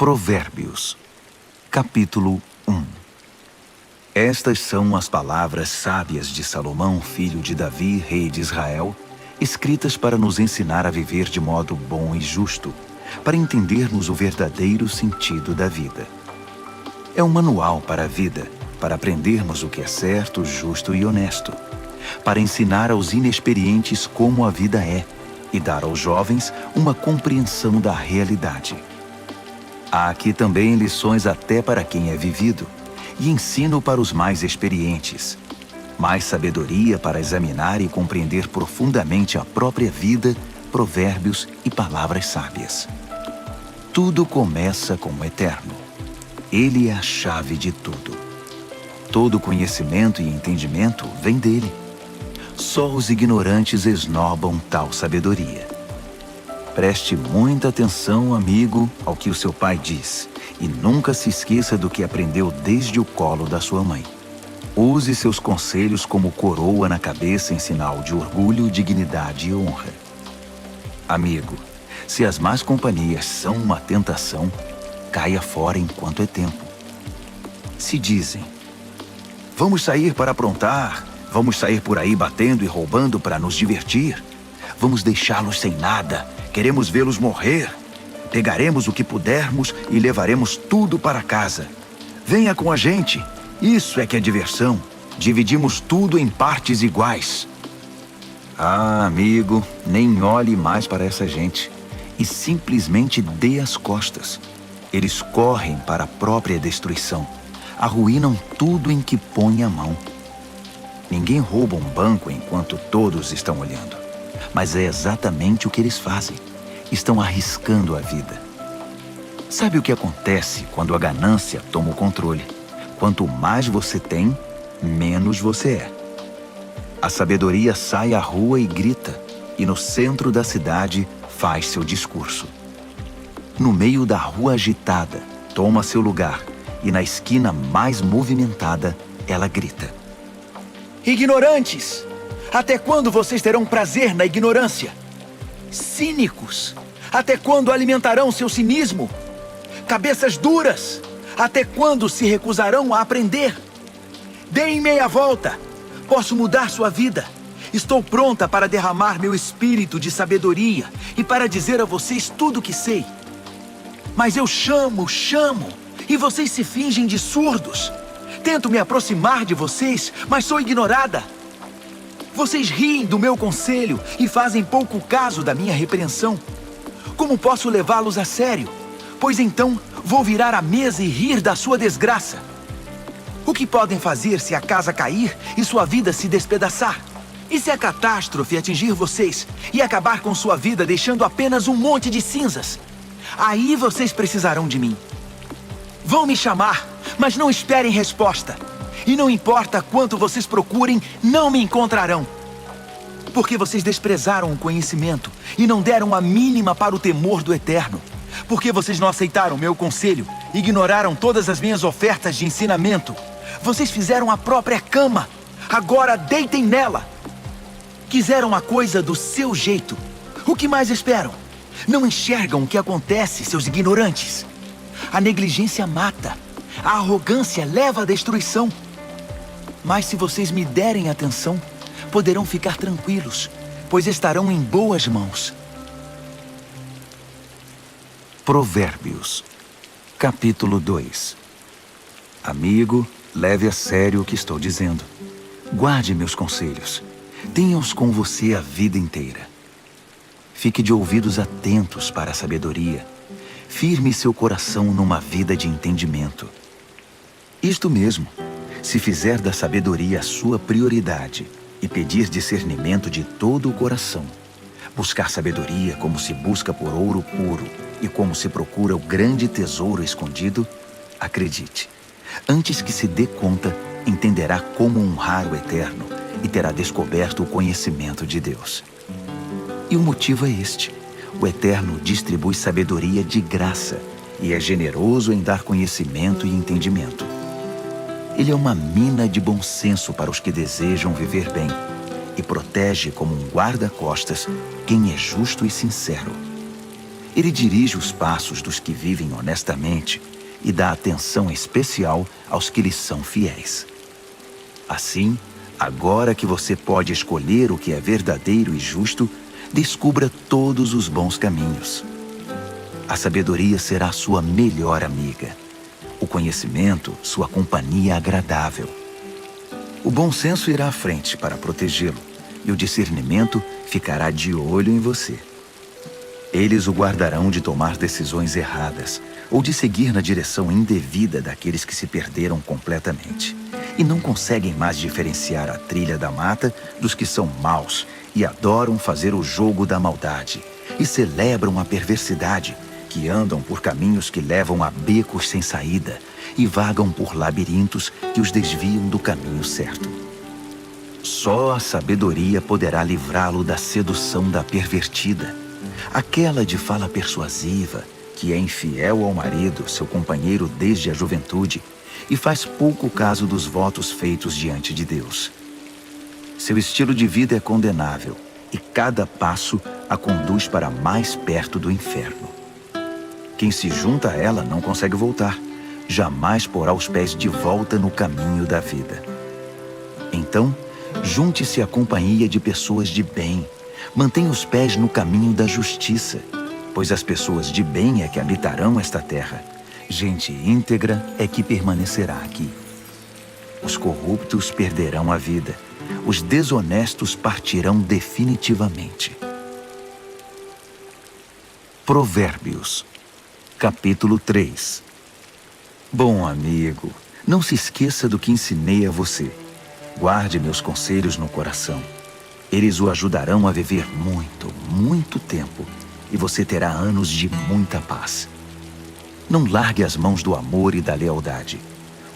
Provérbios, capítulo 1. Estas são as palavras sábias de Salomão, filho de Davi, rei de Israel, escritas para nos ensinar a viver de modo bom e justo, para entendermos o verdadeiro sentido da vida. É um manual para a vida, para aprendermos o que é certo, justo e honesto, para ensinar aos inexperientes como a vida é e dar aos jovens uma compreensão da realidade. Há aqui também lições até para quem é vivido, e ensino para os mais experientes. Mais sabedoria para examinar e compreender profundamente a própria vida, provérbios e palavras sábias. Tudo começa com o Eterno. Ele é a chave de tudo. Todo conhecimento e entendimento vem dele. Só os ignorantes esnobam tal sabedoria. Preste muita atenção, amigo, ao que o seu pai diz, e nunca se esqueça do que aprendeu desde o colo da sua mãe. Use seus conselhos como coroa na cabeça em sinal de orgulho, dignidade e honra. Amigo, se as más companhias são uma tentação, caia fora enquanto é tempo. Se dizem, vamos sair para aprontar, vamos sair por aí batendo e roubando para nos divertir, vamos deixá-los sem nada, queremos vê-los morrer. Pegaremos o que pudermos e levaremos tudo para casa. Venha com a gente. Isso é que é diversão. Dividimos tudo em partes iguais. Ah, amigo, nem olhe mais para essa gente. E simplesmente dê as costas. Eles correm para a própria destruição. Arruinam tudo em que põe a mão. Ninguém rouba um banco enquanto todos estão olhando. Mas é exatamente o que eles fazem. Estão arriscando a vida. Sabe o que acontece quando a ganância toma o controle? Quanto mais você tem, menos você é. A sabedoria sai à rua e grita, e no centro da cidade faz seu discurso. No meio da rua agitada, toma seu lugar, e na esquina mais movimentada, ela grita. Ignorantes! Até quando vocês terão prazer na ignorância? Cínicos! Até quando alimentarão seu cinismo? Cabeças duras! Até quando se recusarão a aprender? Deem meia volta! Posso mudar sua vida! Estou pronta para derramar meu espírito de sabedoria e para dizer a vocês tudo o que sei. Mas eu chamo, e vocês se fingem de surdos. Tento me aproximar de vocês, mas sou ignorada. Vocês riem do meu conselho e fazem pouco caso da minha repreensão. Como posso levá-los a sério? Pois então vou virar a mesa e rir da sua desgraça. O que podem fazer se a casa cair e sua vida se despedaçar? E se a catástrofe atingir vocês e acabar com sua vida deixando apenas um monte de cinzas? Aí vocês precisarão de mim. Vão me chamar, mas não esperem resposta. E não importa quanto vocês procurem, não me encontrarão. Porque vocês desprezaram o conhecimento e não deram a mínima para o temor do Eterno. Porque vocês não aceitaram meu conselho, ignoraram todas as minhas ofertas de ensinamento. Vocês fizeram a própria cama, agora deitem nela. Quiseram a coisa do seu jeito. O que mais esperam? Não enxergam o que acontece, seus ignorantes. A negligência mata, a arrogância leva à destruição. Mas se vocês me derem atenção, poderão ficar tranquilos, pois estarão em boas mãos. Provérbios, capítulo 2. Amigo, leve a sério o que estou dizendo. Guarde meus conselhos. Tenha-os com você a vida inteira. Fique de ouvidos atentos para a sabedoria. Firme seu coração numa vida de entendimento. Isto mesmo, se fizer da sabedoria a sua prioridade e pedir discernimento de todo o coração, buscar sabedoria como se busca por ouro puro e como se procura o grande tesouro escondido, acredite, antes que se dê conta, entenderá como honrar o Eterno e terá descoberto o conhecimento de Deus. E o motivo é este: o Eterno distribui sabedoria de graça e é generoso em dar conhecimento e entendimento. Ele é uma mina de bom senso para os que desejam viver bem e protege como um guarda-costas quem é justo e sincero. Ele dirige os passos dos que vivem honestamente e dá atenção especial aos que lhes são fiéis. Assim, agora que você pode escolher o que é verdadeiro e justo, descubra todos os bons caminhos. A sabedoria será sua melhor amiga. O conhecimento, sua companhia agradável. O bom senso irá à frente para protegê-lo, e o discernimento ficará de olho em você. Eles o guardarão de tomar decisões erradas ou de seguir na direção indevida daqueles que se perderam completamente e não conseguem mais diferenciar a trilha da mata dos que são maus e adoram fazer o jogo da maldade e celebram a perversidade, que andam por caminhos que levam a becos sem saída e vagam por labirintos que os desviam do caminho certo. Só a sabedoria poderá livrá-lo da sedução da pervertida, aquela de fala persuasiva, que é infiel ao marido, seu companheiro desde a juventude, e faz pouco caso dos votos feitos diante de Deus. Seu estilo de vida é condenável, e cada passo a conduz para mais perto do inferno. Quem se junta a ela não consegue voltar, jamais porá os pés de volta no caminho da vida. Então, junte-se à companhia de pessoas de bem, mantenha os pés no caminho da justiça, pois as pessoas de bem é que habitarão esta terra. Gente íntegra é que permanecerá aqui. Os corruptos perderão a vida, os desonestos partirão definitivamente. Provérbios, capítulo 3. Bom amigo, não se esqueça do que ensinei a você. Guarde meus conselhos no coração. Eles o ajudarão a viver muito, muito tempo, e você terá anos de muita paz. Não largue as mãos do amor e da lealdade.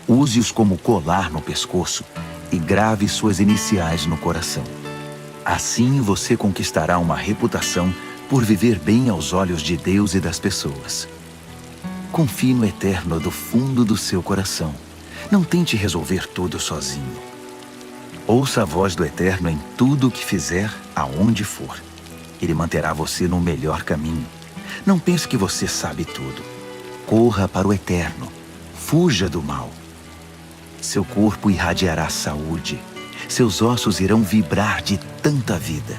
Use-os como colar no pescoço e grave suas iniciais no coração. Assim você conquistará uma reputação por viver bem aos olhos de Deus e das pessoas. Confie no Eterno do fundo do seu coração. Não tente resolver tudo sozinho. Ouça a voz do Eterno em tudo o que fizer, aonde for. Ele manterá você no melhor caminho. Não pense que você sabe tudo. Corra para o Eterno. Fuja do mal. Seu corpo irradiará saúde. Seus ossos irão vibrar de tanta vida.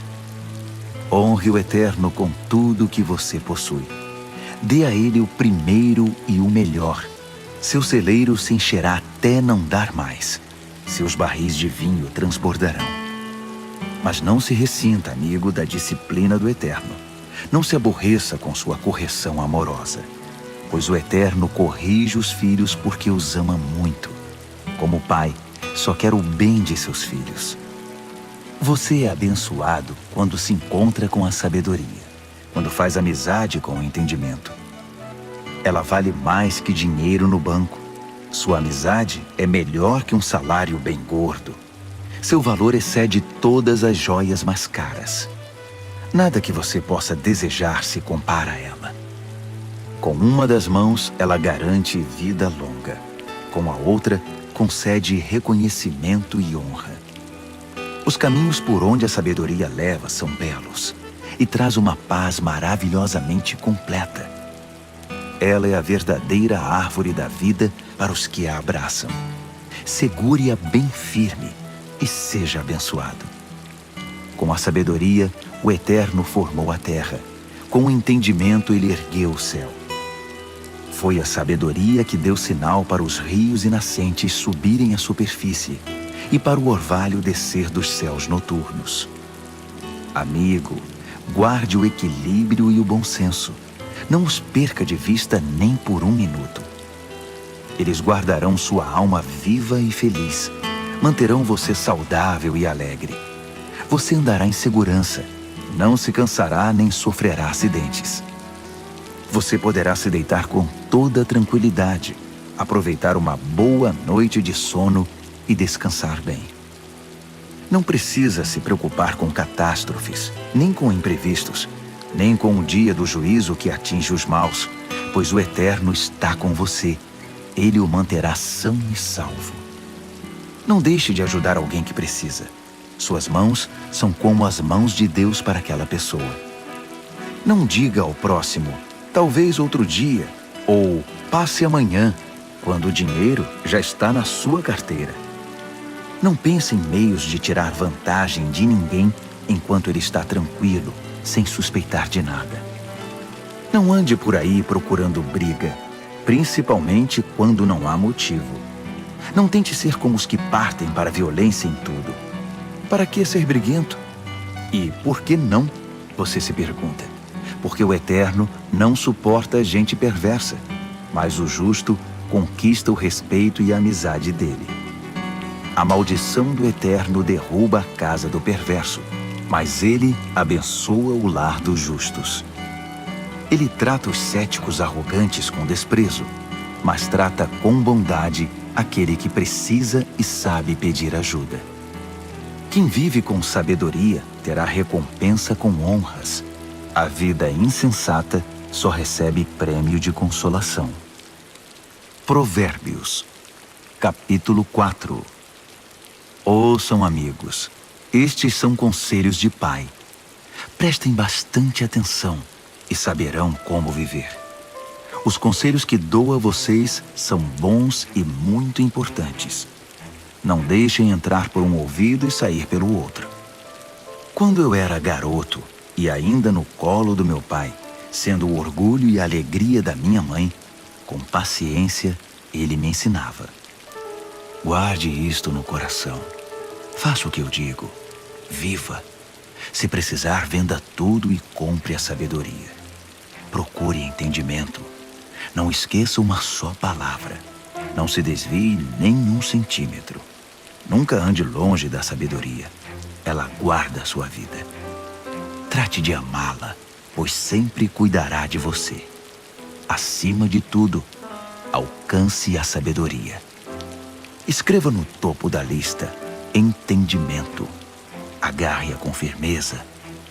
Honre o Eterno com tudo o que você possui. Dê a Ele o primeiro e o melhor. Seu celeiro se encherá até não dar mais. Seus barris de vinho transbordarão. Mas não se ressinta, amigo, da disciplina do Eterno. Não se aborreça com sua correção amorosa, pois o Eterno corrige os filhos porque os ama muito. Como pai, só quer o bem de seus filhos. Você é abençoado quando se encontra com a sabedoria, quando faz amizade com o entendimento. Ela vale mais que dinheiro no banco. Sua amizade é melhor que um salário bem gordo. Seu valor excede todas as joias mais caras. Nada que você possa desejar se compara a ela. Com uma das mãos, ela garante vida longa. Com a outra, concede reconhecimento e honra. Os caminhos por onde a sabedoria leva são belos e traz uma paz maravilhosamente completa. Ela é a verdadeira árvore da vida para os que a abraçam. Segure-a bem firme e seja abençoado. Com a sabedoria, o Eterno formou a terra. Com o entendimento, ele ergueu o céu. Foi a sabedoria que deu sinal para os rios e nascentes subirem à superfície e para o orvalho descer dos céus noturnos. Amigo, guarde o equilíbrio e o bom senso. Não os perca de vista nem por um minuto. Eles guardarão sua alma viva e feliz. Manterão você saudável e alegre. Você andará em segurança. Não se cansará nem sofrerá acidentes. Você poderá se deitar com toda tranquilidade, aproveitar uma boa noite de sono e descansar bem. Não precisa se preocupar com catástrofes, nem com imprevistos, nem com o dia do juízo que atinge os maus, pois o Eterno está com você. Ele o manterá são e salvo. Não deixe de ajudar alguém que precisa. Suas mãos são como as mãos de Deus para aquela pessoa. Não diga ao próximo, talvez outro dia, ou passe amanhã, quando o dinheiro já está na sua carteira. Não pense em meios de tirar vantagem de ninguém enquanto ele está tranquilo, sem suspeitar de nada. Não ande por aí procurando briga, principalmente quando não há motivo. Não tente ser como os que partem para a violência em tudo. Para que ser briguento? E por que não? Você se pergunta. Porque o Eterno não suporta gente perversa, mas o justo conquista o respeito e a amizade dele. A maldição do Eterno derruba a casa do perverso, mas ele abençoa o lar dos justos. Ele trata os céticos arrogantes com desprezo, mas trata com bondade aquele que precisa e sabe pedir ajuda. Quem vive com sabedoria terá recompensa com honras. A vida insensata só recebe prêmio de consolação. Provérbios, capítulo 4. Ouçam, amigos, estes são conselhos de pai. Prestem bastante atenção e saberão como viver. Os conselhos que dou a vocês são bons e muito importantes. Não deixem entrar por um ouvido e sair pelo outro. Quando eu era garoto e ainda no colo do meu pai, sendo o orgulho e a alegria da minha mãe, com paciência ele me ensinava. Guarde isto no coração. Faça o que eu digo. Viva. Se precisar, venda tudo e compre a sabedoria. Procure entendimento. Não esqueça uma só palavra. Não se desvie nem um centímetro. Nunca ande longe da sabedoria. Ela guarda a sua vida. Trate de amá-la, pois sempre cuidará de você. Acima de tudo, alcance a sabedoria. Escreva no topo da lista entendimento. Agarre-a com firmeza.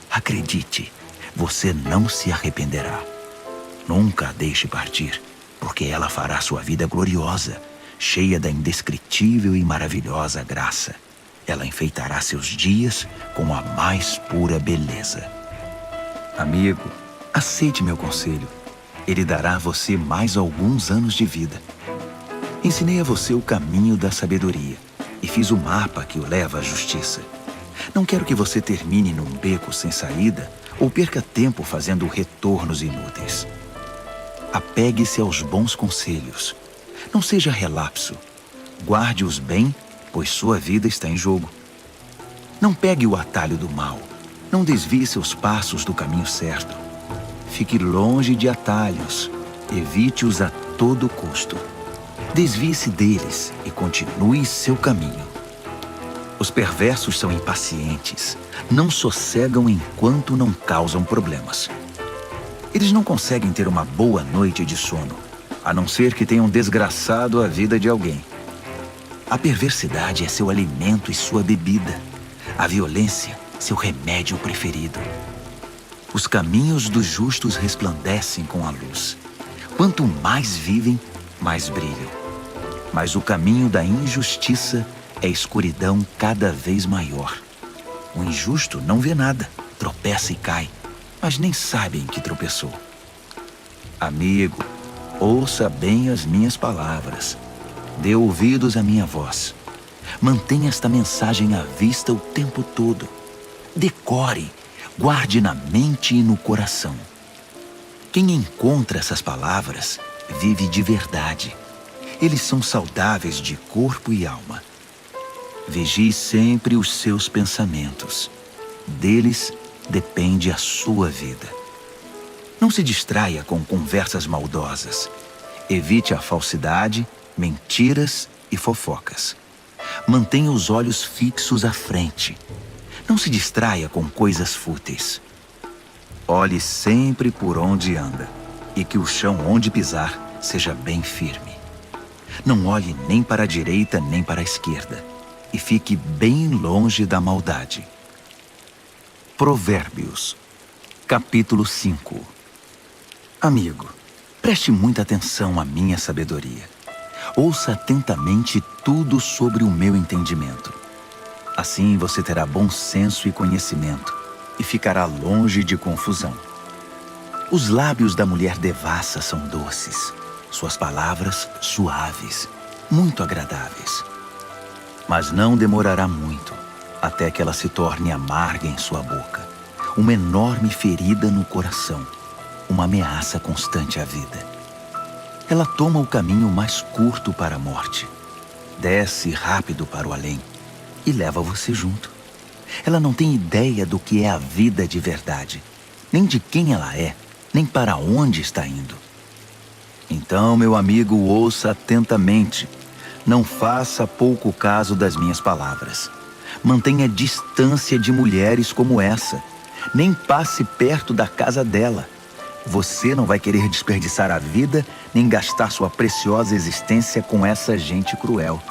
Acredite, você não se arrependerá. Nunca a deixe partir, porque ela fará sua vida gloriosa, cheia da indescritível e maravilhosa graça. Ela enfeitará seus dias com a mais pura beleza. Amigo, aceite meu conselho. Ele dará a você mais alguns anos de vida. Ensinei a você o caminho da sabedoria e fiz o mapa que o leva à justiça. Não quero que você termine num beco sem saída ou perca tempo fazendo retornos inúteis. Apegue-se aos bons conselhos. Não seja relapso. Guarde-os bem, pois sua vida está em jogo. Não pegue o atalho do mal. Não desvie seus passos do caminho certo. Fique longe de atalhos. Evite-os a todo custo. Desvie-se deles e continue seu caminho. Os perversos são impacientes. Não sossegam enquanto não causam problemas. Eles não conseguem ter uma boa noite de sono, a não ser que tenham desgraçado a vida de alguém. A perversidade é seu alimento e sua bebida. A violência, seu remédio preferido. Os caminhos dos justos resplandecem com a luz. Quanto mais vivem, mais brilham. Mas o caminho da injustiça é escuridão cada vez maior. O injusto não vê nada, tropeça e cai, mas nem sabe em que tropeçou. Amigo, ouça bem as minhas palavras. Dê ouvidos à minha voz. Mantenha esta mensagem à vista o tempo todo. Decore, guarde na mente e no coração. Quem encontra essas palavras vive de verdade. Eles são saudáveis de corpo e alma. Vigie sempre os seus pensamentos. Deles depende a sua vida. Não se distraia com conversas maldosas. Evite a falsidade, mentiras e fofocas. Mantenha os olhos fixos à frente. Não se distraia com coisas fúteis. Olhe sempre por onde anda e que o chão onde pisar seja bem firme. Não olhe nem para a direita nem para a esquerda e fique bem longe da maldade. Provérbios, capítulo 5. Amigo, preste muita atenção à minha sabedoria. Ouça atentamente tudo sobre o meu entendimento. Assim você terá bom senso e conhecimento e ficará longe de confusão. Os lábios da mulher devassa são doces, suas palavras suaves, muito agradáveis. Mas não demorará muito até que ela se torne amarga em sua boca, uma enorme ferida no coração, uma ameaça constante à vida. Ela toma o caminho mais curto para a morte, desce rápido para o além e leva você junto. Ela não tem ideia do que é a vida de verdade, nem de quem ela é, nem para onde está indo. Então, meu amigo, ouça atentamente. Não faça pouco caso das minhas palavras. Mantenha distância de mulheres como essa. Nem passe perto da casa dela. Você não vai querer desperdiçar a vida, nem gastar sua preciosa existência com essa gente cruel.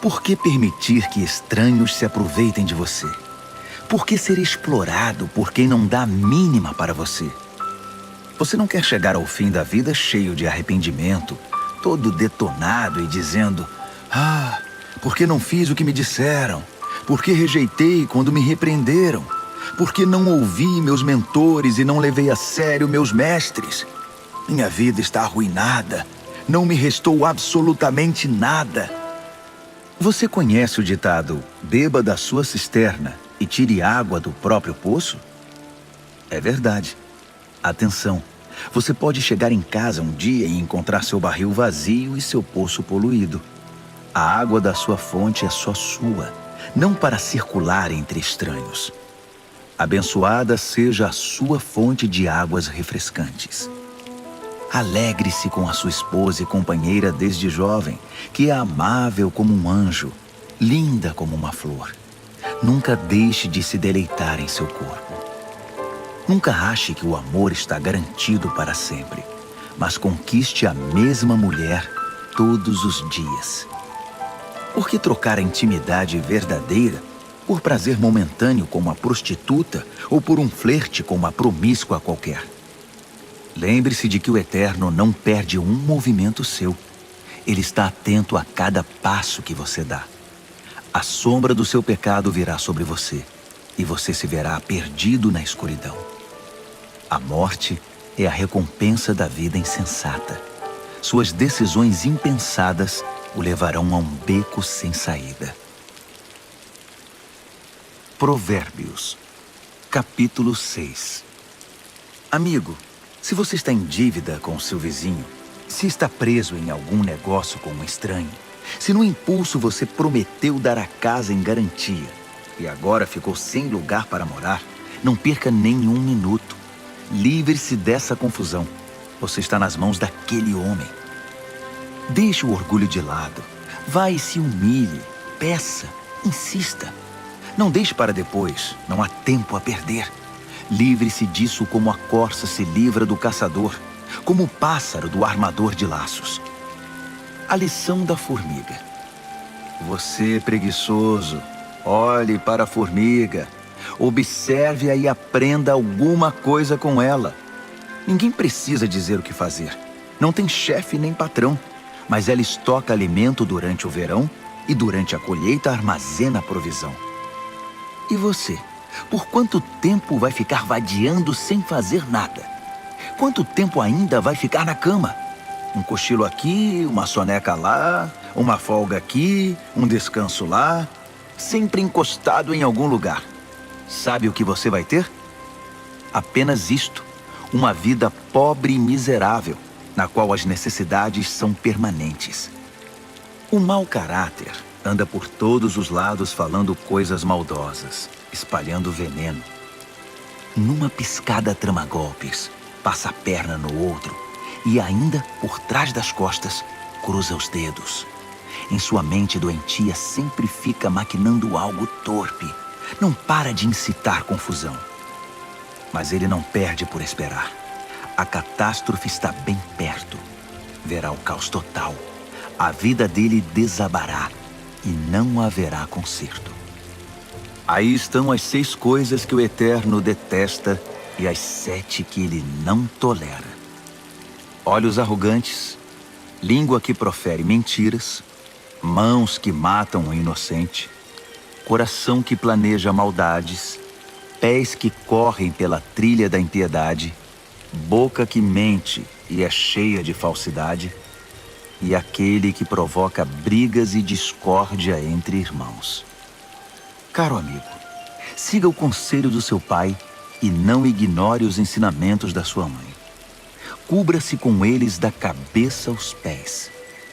Por que permitir que estranhos se aproveitem de você? Por que ser explorado por quem não dá a mínima para você? Você não quer chegar ao fim da vida cheio de arrependimento, todo detonado e dizendo: "Ah, por que não fiz o que me disseram? Por que rejeitei quando me repreenderam? Por que não ouvi meus mentores e não levei a sério meus mestres? Minha vida está arruinada. Não me restou absolutamente nada." Você conhece o ditado: "Beba da sua cisterna e tire água do próprio poço"? É verdade. Atenção, você pode chegar em casa um dia e encontrar seu barril vazio e seu poço poluído. A água da sua fonte é só sua, não para circular entre estranhos. Abençoada seja a sua fonte de águas refrescantes. Alegre-se com a sua esposa e companheira desde jovem, que é amável como um anjo, linda como uma flor. Nunca deixe de se deleitar em seu corpo. Nunca ache que o amor está garantido para sempre, mas conquiste a mesma mulher todos os dias. Por que trocar a intimidade verdadeira por prazer momentâneo com uma prostituta ou por um flerte com uma promíscua qualquer? Lembre-se de que o Eterno não perde um movimento seu. Ele está atento a cada passo que você dá. A sombra do seu pecado virá sobre você e você se verá perdido na escuridão. A morte é a recompensa da vida insensata. Suas decisões impensadas o levarão a um beco sem saída. Provérbios, capítulo 6. Amigo, se você está em dívida com seu vizinho, se está preso em algum negócio com um estranho, se no impulso você prometeu dar a casa em garantia e agora ficou sem lugar para morar, não perca nenhum minuto. Livre-se dessa confusão. Você está nas mãos daquele homem. Deixe o orgulho de lado. Vá e se humilhe. Peça. Insista. Não deixe para depois. Não há tempo a perder. Livre-se disso como a corça se livra do caçador, como o pássaro do armador de laços. A lição da formiga. Você, preguiçoso, olhe para a formiga. Observe-a e aprenda alguma coisa com ela. Ninguém precisa dizer o que fazer. Não tem chefe nem patrão, mas ela estoca alimento durante o verão e durante a colheita armazena a provisão. E você? Por quanto tempo vai ficar vadiando sem fazer nada? Quanto tempo ainda vai ficar na cama? Um cochilo aqui, uma soneca lá, uma folga aqui, um descanso lá, sempre encostado em algum lugar. Sabe o que você vai ter? Apenas isto, uma vida pobre e miserável, na qual as necessidades são permanentes. O mau caráter anda por todos os lados falando coisas maldosas, espalhando veneno. Numa piscada trama golpes, passa a perna no outro e ainda, por trás das costas, cruza os dedos. Em sua mente doentia sempre fica maquinando algo torpe. Não para de incitar confusão. Mas ele não perde por esperar. A catástrofe está bem perto. Verá o caos total. A vida dele desabará e não haverá conserto. Aí estão as 6 coisas que o Eterno detesta e as 7 que ele não tolera: olhos arrogantes, língua que profere mentiras, mãos que matam o inocente, coração que planeja maldades, pés que correm pela trilha da impiedade, boca que mente e é cheia de falsidade, e aquele que provoca brigas e discórdia entre irmãos. Caro amigo, siga o conselho do seu pai e não ignore os ensinamentos da sua mãe. Cubra-se com eles da cabeça aos pés.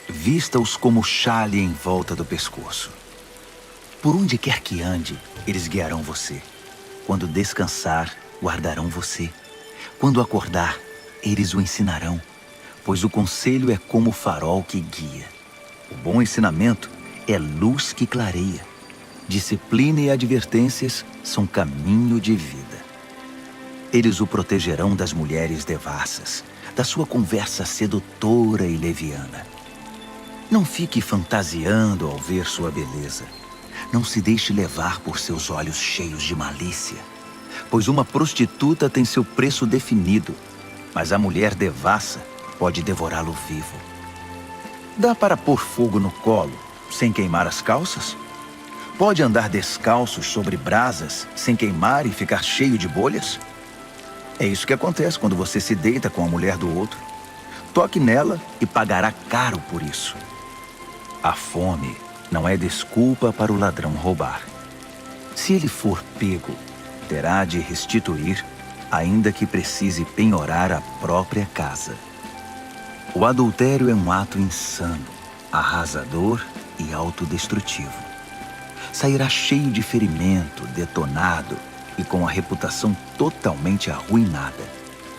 Vista-os como xale em volta do pescoço. Por onde quer que ande, eles guiarão você. Quando descansar, guardarão você. Quando acordar, eles o ensinarão, pois o conselho é como o farol que guia. O bom ensinamento é luz que clareia. Disciplina e advertências são caminho de vida. Eles o protegerão das mulheres devassas, da sua conversa sedutora e leviana. Não fique fantasiando ao ver sua beleza. Não se deixe levar por seus olhos cheios de malícia, pois uma prostituta tem seu preço definido, mas a mulher devassa pode devorá-lo vivo. Dá para pôr fogo no colo sem queimar as calças? Pode andar descalço sobre brasas sem queimar e ficar cheio de bolhas? É isso que acontece quando você se deita com a mulher do outro. Toque nela e pagará caro por isso. A fome não é desculpa para o ladrão roubar. Se ele for pego, terá de restituir, ainda que precise penhorar a própria casa. O adultério é um ato insano, arrasador e autodestrutivo. Sairá cheio de ferimento, detonado e com a reputação totalmente arruinada,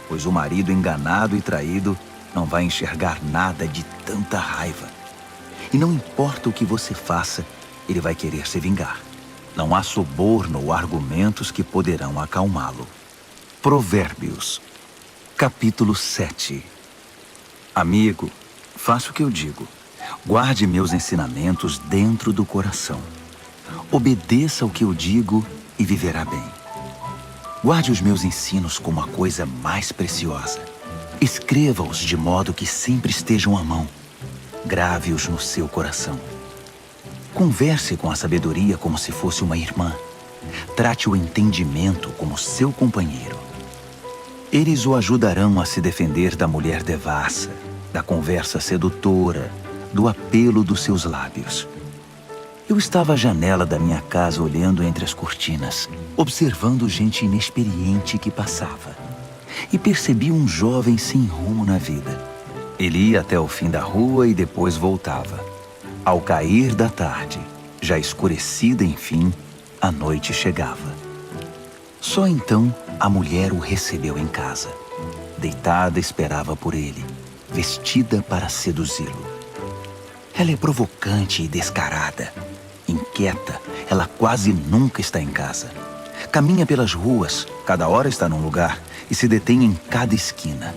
pois o marido enganado e traído não vai enxergar nada de tanta raiva. E não importa o que você faça, ele vai querer se vingar. Não há suborno ou argumentos que poderão acalmá-lo. Provérbios, capítulo 7. Amigo, faça o que eu digo. Guarde meus ensinamentos dentro do coração. Obedeça ao que eu digo e viverá bem. Guarde os meus ensinos como a coisa mais preciosa. Escreva-os de modo que sempre estejam à mão. Grave-os no seu coração. Converse com a sabedoria como se fosse uma irmã. Trate o entendimento como seu companheiro. Eles o ajudarão a se defender da mulher devassa, da conversa sedutora, do apelo dos seus lábios. Eu estava à janela da minha casa olhando entre as cortinas, observando gente inexperiente que passava. E percebi um jovem sem rumo na vida. Ele ia até o fim da rua e depois voltava. Ao cair da tarde, já escurecida enfim, a noite chegava. Só então a mulher o recebeu em casa. Deitada esperava por ele, vestida para seduzi-lo. Ela é provocante e descarada. Inquieta, ela quase nunca está em casa. Caminha pelas ruas, cada hora está num lugar e se detém em cada esquina.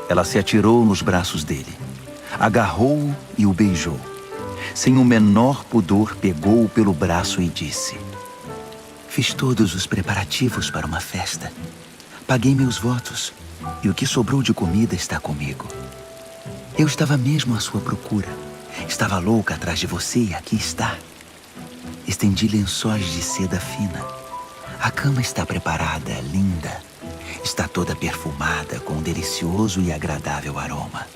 Ela se atirou nos braços dele, agarrou-o e o beijou. Sem o menor pudor, pegou-o pelo braço e disse: Fiz todos os preparativos para uma festa. Paguei meus votos e o que sobrou de comida está comigo. Eu estava mesmo à sua procura. Estava louca atrás de você e aqui está. Estendi lençóis de seda fina. A cama está preparada, linda. Está toda perfumada com um delicioso e agradável aroma.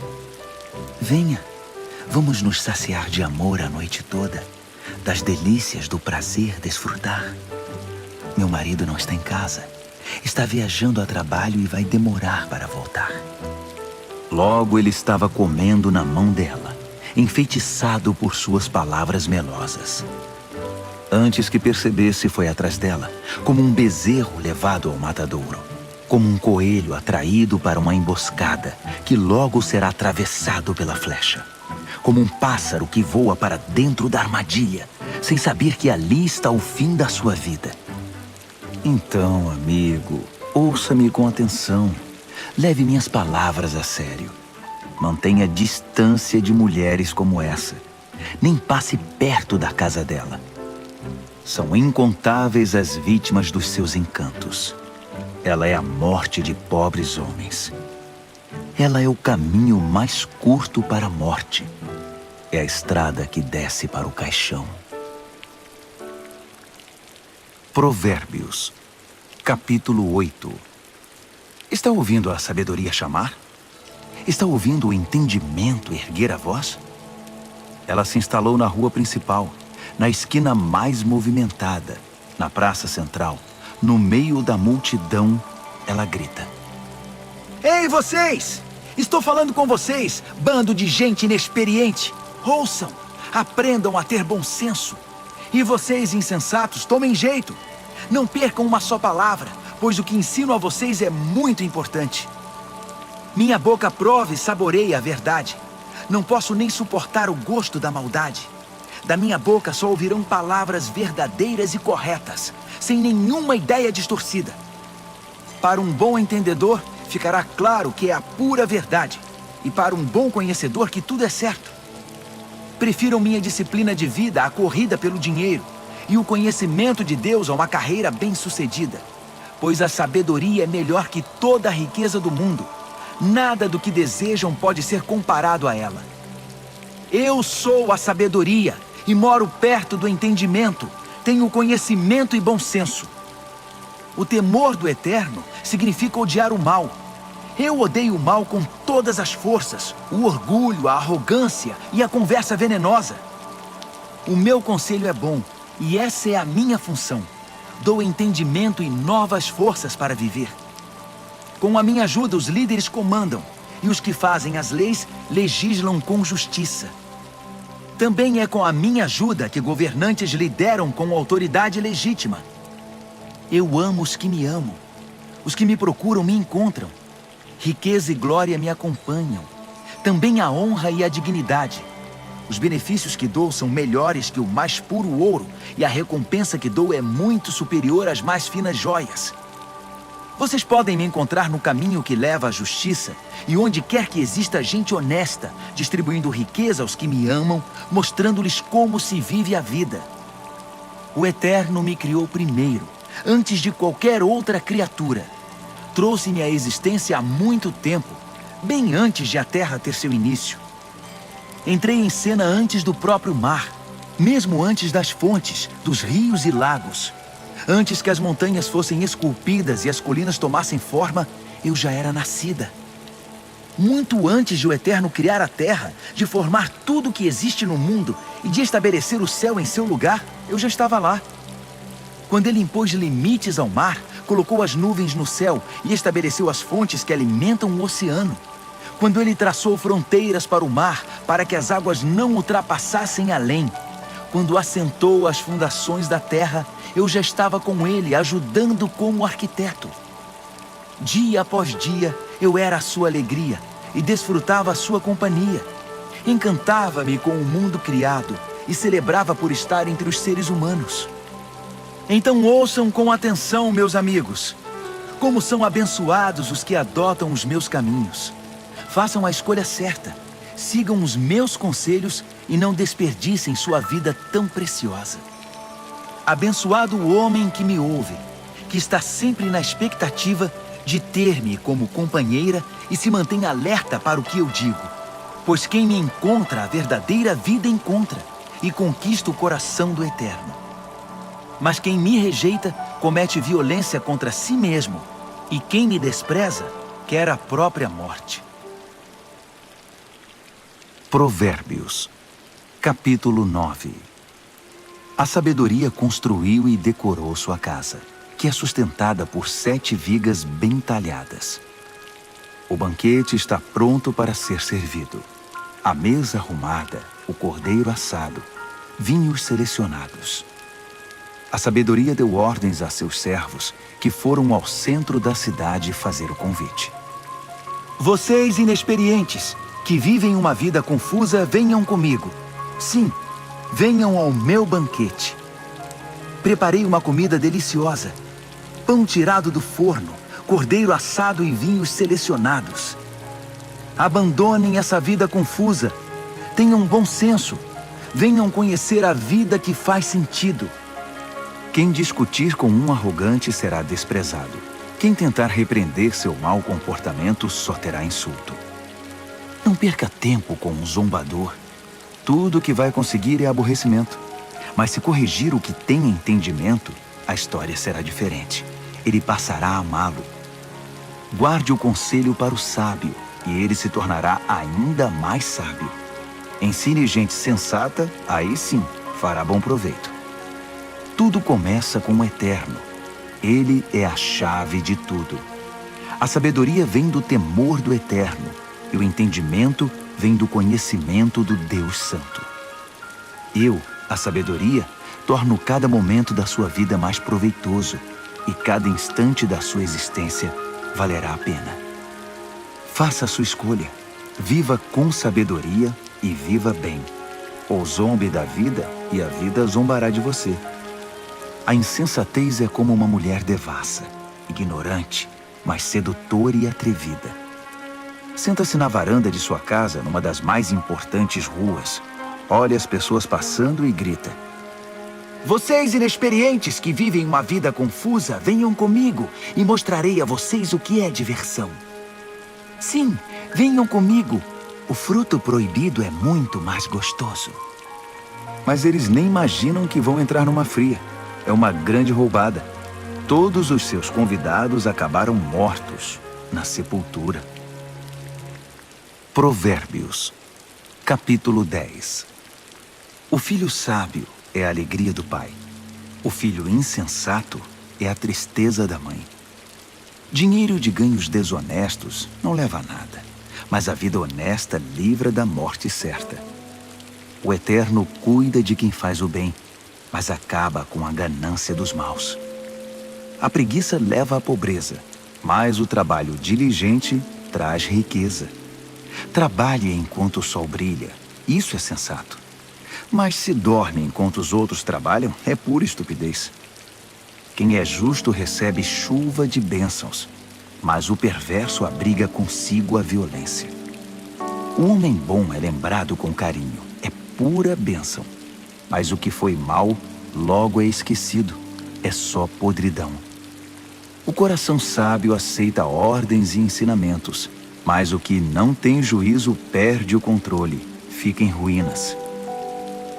Venha, vamos nos saciar de amor a noite toda, das delícias do prazer desfrutar. Meu marido não está em casa. Está viajando a trabalho e vai demorar para voltar. Logo ele estava comendo na mão dela, enfeitiçado por suas palavras melosas. Antes que percebesse, foi atrás dela, como um bezerro levado ao matadouro, como um coelho atraído para uma emboscada, que logo será atravessado pela flecha, como um pássaro que voa para dentro da armadilha, sem saber que ali está o fim da sua vida. Então, amigo, ouça-me com atenção. Leve minhas palavras a sério. Mantenha distância de mulheres como essa. Nem passe perto da casa dela. São incontáveis as vítimas dos seus encantos. Ela é a morte de pobres homens. Ela é o caminho mais curto para a morte. É a estrada que desce para o caixão. Provérbios, capítulo 8. Está ouvindo a sabedoria chamar? Está ouvindo o entendimento erguer a voz? Ela se instalou na rua principal, na esquina mais movimentada, na praça central. No meio da multidão, ela grita: Ei, vocês! Estou falando com vocês, bando de gente inexperiente. Ouçam, aprendam a ter bom senso. E vocês, insensatos, tomem jeito. Não percam uma só palavra, pois o que ensino a vocês é muito importante. Minha boca prova e saboreia a verdade. Não posso nem suportar o gosto da maldade. Da minha boca só ouvirão palavras verdadeiras e corretas, sem nenhuma ideia distorcida. Para um bom entendedor, ficará claro que é a pura verdade, e para um bom conhecedor que tudo é certo. Prefiram minha disciplina de vida à corrida pelo dinheiro, e o conhecimento de Deus a uma carreira bem-sucedida, pois a sabedoria é melhor que toda a riqueza do mundo. Nada do que desejam pode ser comparado a ela. Eu sou a sabedoria e moro perto do entendimento. Tenho conhecimento e bom senso. O temor do Eterno significa odiar o mal. Eu odeio o mal com todas as forças, o orgulho, a arrogância e a conversa venenosa. O meu conselho é bom e essa é a minha função. Dou entendimento e novas forças para viver. Com a minha ajuda, os líderes comandam, e os que fazem as leis legislam com justiça. Também é com a minha ajuda que governantes lideram com autoridade legítima. Eu amo os que me amam. Os que me procuram me encontram. Riqueza e glória me acompanham. Também a honra e a dignidade. Os benefícios que dou são melhores que o mais puro ouro, e a recompensa que dou é muito superior às mais finas joias. Vocês podem me encontrar no caminho que leva à justiça e onde quer que exista gente honesta, distribuindo riqueza aos que me amam, mostrando-lhes como se vive a vida. O Eterno me criou primeiro, antes de qualquer outra criatura. Trouxe-me à existência há muito tempo, bem antes de a terra ter seu início. Entrei em cena antes do próprio mar, mesmo antes das fontes, dos rios e lagos. Antes que as montanhas fossem esculpidas e as colinas tomassem forma, eu já era nascida. Muito antes de o Eterno criar a terra, de formar tudo o que existe no mundo e de estabelecer o céu em seu lugar, eu já estava lá. Quando ele impôs limites ao mar, colocou as nuvens no céu e estabeleceu as fontes que alimentam o oceano. Quando ele traçou fronteiras para o mar, para que as águas não ultrapassassem além. Quando assentou as fundações da terra, eu já estava com ele, ajudando como arquiteto. Dia após dia, eu era a sua alegria e desfrutava a sua companhia. Encantava-me com o mundo criado e celebrava por estar entre os seres humanos. Então ouçam com atenção, meus amigos. Como são abençoados os que adotam os meus caminhos. Façam a escolha certa. Sigam os meus conselhos e não desperdicem sua vida tão preciosa. Abençoado o homem que me ouve, que está sempre na expectativa de ter-me como companheira e se mantém alerta para o que eu digo. Pois quem me encontra a verdadeira vida encontra e conquista o coração do Eterno. Mas quem me rejeita comete violência contra si mesmo, e quem me despreza quer a própria morte. Provérbios, capítulo 9. A sabedoria construiu e decorou sua casa, que é sustentada por 7 vigas bem talhadas. O banquete está pronto para ser servido. A mesa arrumada, o cordeiro assado, vinhos selecionados. A sabedoria deu ordens a seus servos, que foram ao centro da cidade fazer o convite. Vocês inexperientes, que vivem uma vida confusa, venham comigo. Sim, venham ao meu banquete. Preparei uma comida deliciosa. Pão tirado do forno, cordeiro assado e vinhos selecionados. Abandonem essa vida confusa. Tenham bom senso. Venham conhecer a vida que faz sentido. Quem discutir com um arrogante será desprezado. Quem tentar repreender seu mau comportamento só terá insulto. Não perca tempo com um zombador. Tudo o que vai conseguir é aborrecimento. Mas se corrigir o que tem entendimento, a história será diferente. Ele passará a amá-lo. Guarde o conselho para o sábio, e ele se tornará ainda mais sábio. Ensine gente sensata, aí sim fará bom proveito. Tudo começa com o Eterno. Ele é a chave de tudo. A sabedoria vem do temor do Eterno, e o entendimento vem do conhecimento do Deus Santo. Eu, a sabedoria, torno cada momento da sua vida mais proveitoso, e cada instante da sua existência valerá a pena. Faça a sua escolha. Viva com sabedoria e viva bem. Ou zombe da vida e a vida zombará de você. A insensatez é como uma mulher devassa, ignorante, mas sedutora e atrevida. Senta-se na varanda de sua casa, numa das mais importantes ruas. Olha as pessoas passando e grita: "Vocês inexperientes que vivem uma vida confusa, venham comigo e mostrarei a vocês o que é diversão. Sim, venham comigo. O fruto proibido é muito mais gostoso." Mas eles nem imaginam que vão entrar numa fria. É uma grande roubada. Todos os seus convidados acabaram mortos na sepultura. Provérbios, capítulo 10. O filho sábio é a alegria do pai. O filho insensato é a tristeza da mãe. Dinheiro de ganhos desonestos não leva a nada, mas a vida honesta livra da morte certa. O Eterno cuida de quem faz o bem, mas acaba com a ganância dos maus. A preguiça leva à pobreza, mas o trabalho diligente traz riqueza. Trabalhe enquanto o sol brilha, isso é sensato. Mas se dorme enquanto os outros trabalham, é pura estupidez. Quem é justo recebe chuva de bênçãos, mas o perverso abriga consigo a violência. O homem bom é lembrado com carinho, é pura bênção. Mas o que foi mal, logo é esquecido, é só podridão. O coração sábio aceita ordens e ensinamentos, mas o que não tem juízo perde o controle, fica em ruínas.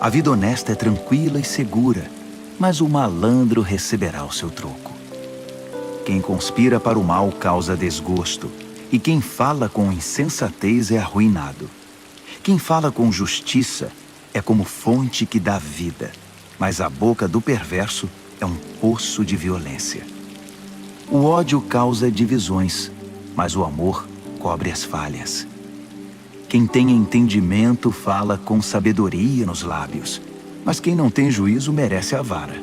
A vida honesta é tranquila e segura, mas o malandro receberá o seu troco. Quem conspira para o mal causa desgosto, e quem fala com insensatez é arruinado. Quem fala com justiça é como fonte que dá vida, mas a boca do perverso é um poço de violência. O ódio causa divisões, mas o amor cobre as falhas. Quem tem entendimento fala com sabedoria nos lábios, mas quem não tem juízo merece a vara.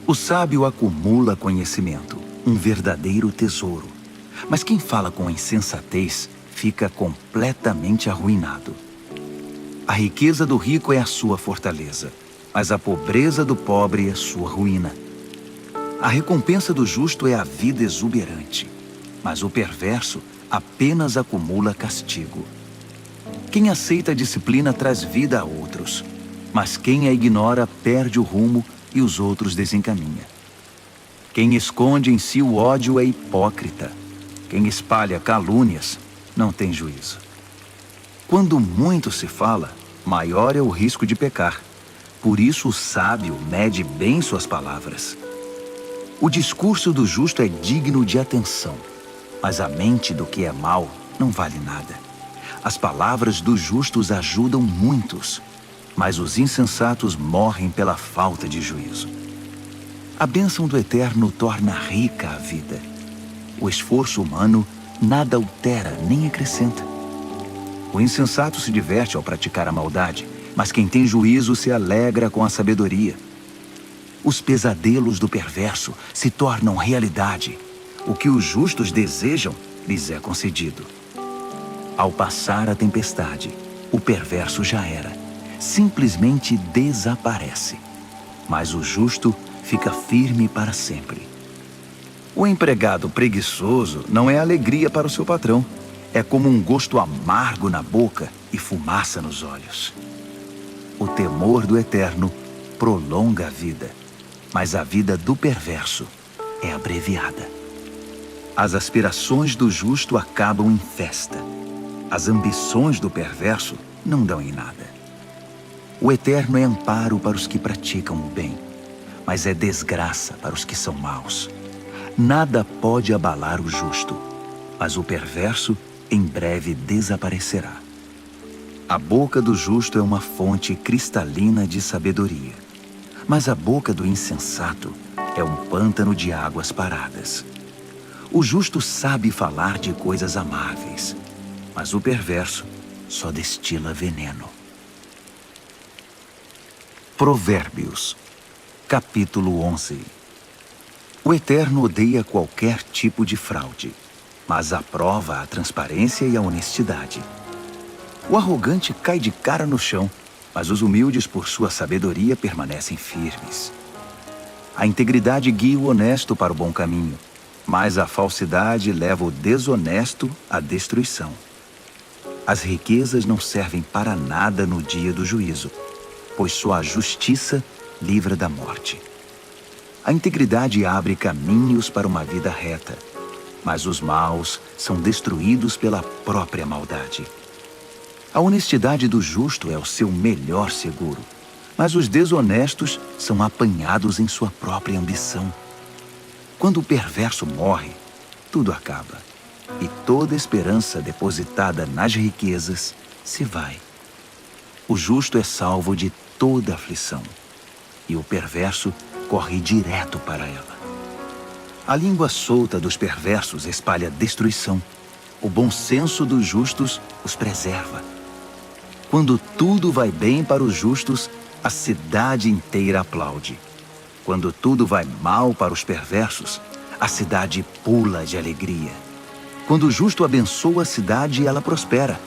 O sábio acumula conhecimento, um verdadeiro tesouro, mas quem fala com insensatez fica completamente arruinado. A riqueza do rico é a sua fortaleza, mas a pobreza do pobre é sua ruína. A recompensa do justo é a vida exuberante, mas o perverso apenas acumula castigo. Quem aceita a disciplina traz vida a outros, mas quem a ignora perde o rumo e os outros desencaminha. Quem esconde em si o ódio é hipócrita. Quem espalha calúnias não tem juízo. Quando muito se fala, maior é o risco de pecar. Por isso o sábio mede bem suas palavras. O discurso do justo é digno de atenção, mas a mente do que é mau não vale nada. As palavras dos justos ajudam muitos, mas os insensatos morrem pela falta de juízo. A bênção do Eterno torna rica a vida. O esforço humano nada altera nem acrescenta. O insensato se diverte ao praticar a maldade, mas quem tem juízo se alegra com a sabedoria. Os pesadelos do perverso se tornam realidade. O que os justos desejam lhes é concedido. Ao passar a tempestade, o perverso já era. Simplesmente desaparece. Mas o justo fica firme para sempre. O empregado preguiçoso não é alegria para o seu patrão. É como um gosto amargo na boca e fumaça nos olhos. O temor do Eterno prolonga a vida, mas a vida do perverso é abreviada. As aspirações do justo acabam em festa. As ambições do perverso não dão em nada. O Eterno é amparo para os que praticam o bem, mas é desgraça para os que são maus. Nada pode abalar o justo, mas o perverso em breve desaparecerá. A boca do justo é uma fonte cristalina de sabedoria, mas a boca do insensato é um pântano de águas paradas. O justo sabe falar de coisas amáveis, mas o perverso só destila veneno. Provérbios, capítulo 11. O Eterno odeia qualquer tipo de fraude, mas aprova a transparência e a honestidade. O arrogante cai de cara no chão, mas os humildes, por sua sabedoria, permanecem firmes. A integridade guia o honesto para o bom caminho, mas a falsidade leva o desonesto à destruição. As riquezas não servem para nada no dia do juízo, pois só a justiça livra da morte. A integridade abre caminhos para uma vida reta, mas os maus são destruídos pela própria maldade. A honestidade do justo é o seu melhor seguro, mas os desonestos são apanhados em sua própria ambição. Quando o perverso morre, tudo acaba, e toda esperança depositada nas riquezas se vai. O justo é salvo de toda aflição, e o perverso corre direto para ela. A língua solta dos perversos espalha destruição. O bom senso dos justos os preserva. Quando tudo vai bem para os justos, a cidade inteira aplaude. Quando tudo vai mal para os perversos, a cidade pula de alegria. Quando o justo abençoa a cidade, ela prospera,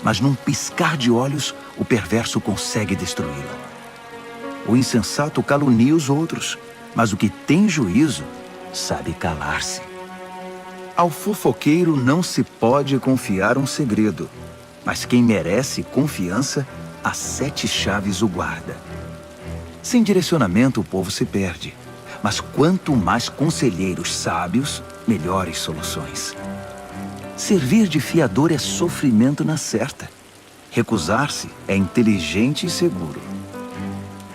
mas num piscar de olhos, o perverso consegue destruí-la. O insensato calunia os outros, mas o que tem juízo sabe calar-se. Ao fofoqueiro não se pode confiar um segredo, mas quem merece confiança, a 7 chaves o guarda. Sem direcionamento o povo se perde, mas quanto mais conselheiros sábios, melhores soluções. Servir de fiador é sofrimento na certa. Recusar-se é inteligente e seguro.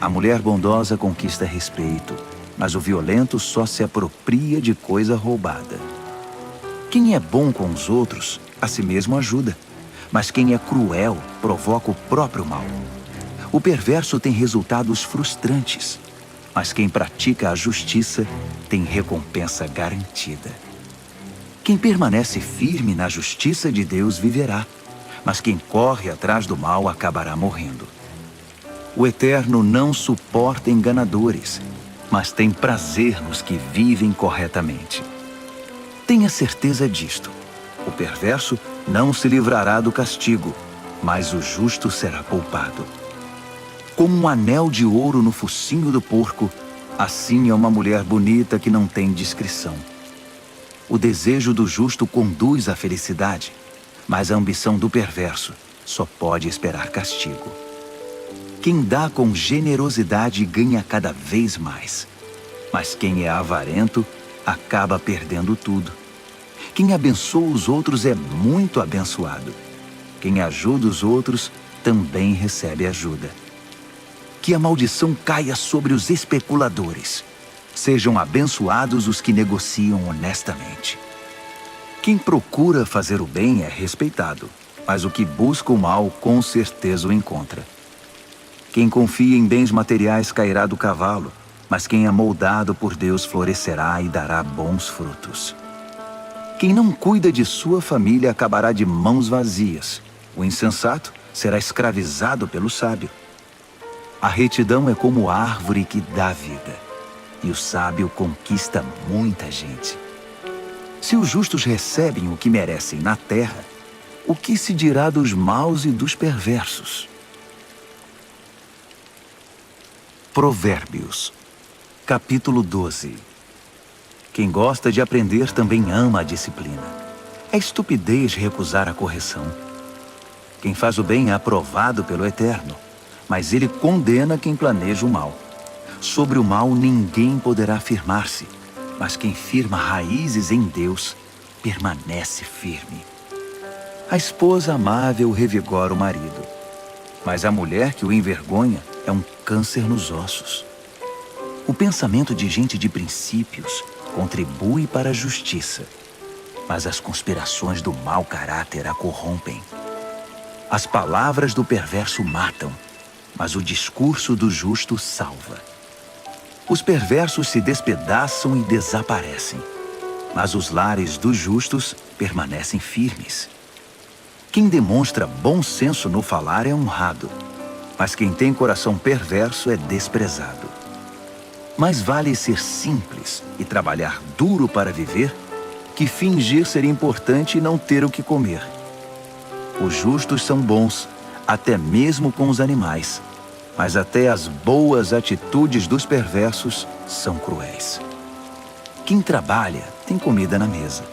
A mulher bondosa conquista respeito, mas o violento só se apropria de coisa roubada. Quem é bom com os outros, a si mesmo ajuda, mas quem é cruel provoca o próprio mal. O perverso tem resultados frustrantes, mas quem pratica a justiça tem recompensa garantida. Quem permanece firme na justiça de Deus viverá, mas quem corre atrás do mal acabará morrendo. O Eterno não suporta enganadores, mas tem prazer nos que vivem corretamente. Tenha certeza disto: o perverso não se livrará do castigo, mas o justo será poupado. Como um anel de ouro no focinho do porco, assim é uma mulher bonita que não tem discrição. O desejo do justo conduz à felicidade, mas a ambição do perverso só pode esperar castigo. Quem dá com generosidade ganha cada vez mais, mas quem é avarento acaba perdendo tudo. Quem abençoa os outros é muito abençoado. Quem ajuda os outros também recebe ajuda. Que a maldição caia sobre os especuladores. Sejam abençoados os que negociam honestamente. Quem procura fazer o bem é respeitado, mas o que busca o mal com certeza o encontra. Quem confia em bens materiais cairá do cavalo, mas quem é moldado por Deus florescerá e dará bons frutos. Quem não cuida de sua família acabará de mãos vazias. O insensato será escravizado pelo sábio. A retidão é como árvore que dá vida, e o sábio conquista muita gente. Se os justos recebem o que merecem na terra, o que se dirá dos maus e dos perversos? Provérbios, capítulo 12. Quem gosta de aprender também ama a disciplina. É estupidez recusar a correção. Quem faz o bem é aprovado pelo Eterno, mas ele condena quem planeja o mal. Sobre o mal ninguém poderá firmar-se, mas quem firma raízes em Deus permanece firme. A esposa amável revigora o marido, mas a mulher que o envergonha é um câncer nos ossos. O pensamento de gente de princípios contribui para a justiça, mas as conspirações do mau caráter a corrompem. As palavras do perverso matam, mas o discurso do justo salva. Os perversos se despedaçam e desaparecem, mas os lares dos justos permanecem firmes. Quem demonstra bom senso no falar é honrado, mas quem tem coração perverso é desprezado. Mais vale ser simples e trabalhar duro para viver que fingir ser importante e não ter o que comer. Os justos são bons, até mesmo com os animais, mas até as boas atitudes dos perversos são cruéis. Quem trabalha tem comida na mesa,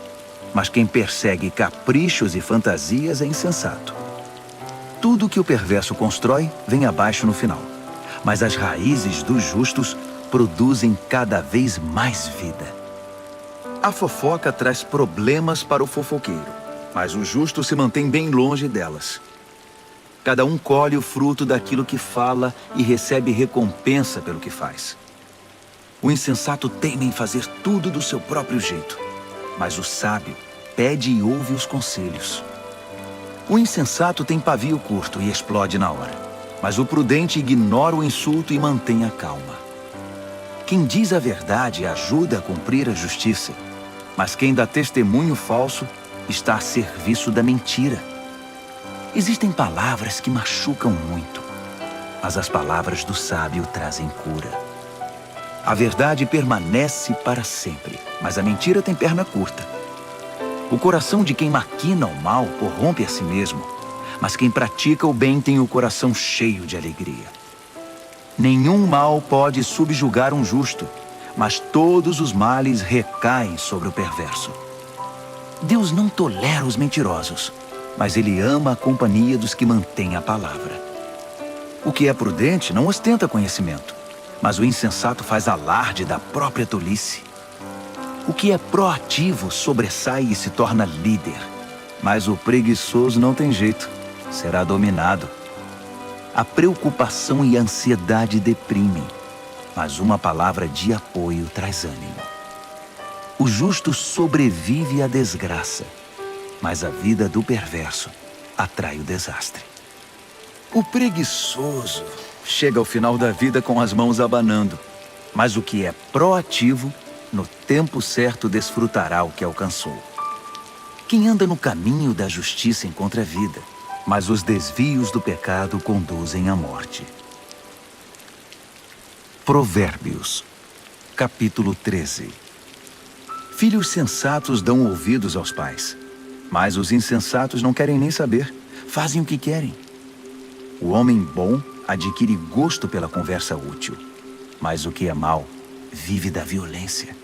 mas quem persegue caprichos e fantasias é insensato. Tudo que o perverso constrói vem abaixo no final, mas as raízes dos justos produzem cada vez mais vida. A fofoca traz problemas para o fofoqueiro, mas o justo se mantém bem longe delas. Cada um colhe o fruto daquilo que fala e recebe recompensa pelo que faz. O insensato teima em fazer tudo do seu próprio jeito, mas o sábio pede e ouve os conselhos. O insensato tem pavio curto e explode na hora, mas o prudente ignora o insulto e mantém a calma. Quem diz a verdade ajuda a cumprir a justiça, mas quem dá testemunho falso está a serviço da mentira. Existem palavras que machucam muito, mas as palavras do sábio trazem cura. A verdade permanece para sempre, mas a mentira tem perna curta. O coração de quem maquina o mal corrompe a si mesmo, mas quem pratica o bem tem o coração cheio de alegria. Nenhum mal pode subjugar um justo, mas todos os males recaem sobre o perverso. Deus não tolera os mentirosos, mas Ele ama a companhia dos que mantêm a palavra. O que é prudente não ostenta conhecimento, mas o insensato faz alarde da própria tolice. O que é proativo sobressai e se torna líder, mas o preguiçoso não tem jeito, será dominado. A preocupação e a ansiedade deprimem, mas uma palavra de apoio traz ânimo. O justo sobrevive à desgraça, mas a vida do perverso atrai o desastre. O preguiçoso chega ao final da vida com as mãos abanando, mas o que é proativo, no tempo certo desfrutará o que alcançou. Quem anda no caminho da justiça encontra vida, mas os desvios do pecado conduzem à morte. Provérbios, capítulo 13. Filhos sensatos dão ouvidos aos pais, mas os insensatos não querem nem saber, fazem o que querem. O homem bom adquire gosto pela conversa útil, mas o que é mau vive da violência.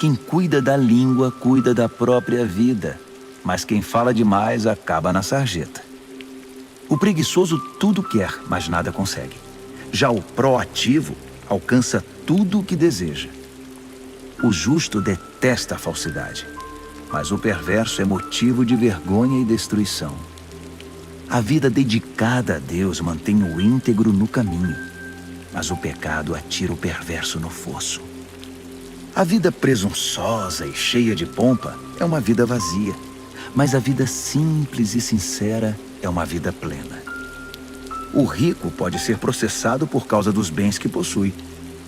Quem cuida da língua cuida da própria vida, mas quem fala demais acaba na sarjeta. O preguiçoso tudo quer, mas nada consegue. Já o proativo alcança tudo o que deseja. O justo detesta a falsidade, mas o perverso é motivo de vergonha e destruição. A vida dedicada a Deus mantém o íntegro no caminho, mas o pecado atira o perverso no fosso. A vida presunçosa e cheia de pompa é uma vida vazia, mas a vida simples e sincera é uma vida plena. O rico pode ser processado por causa dos bens que possui,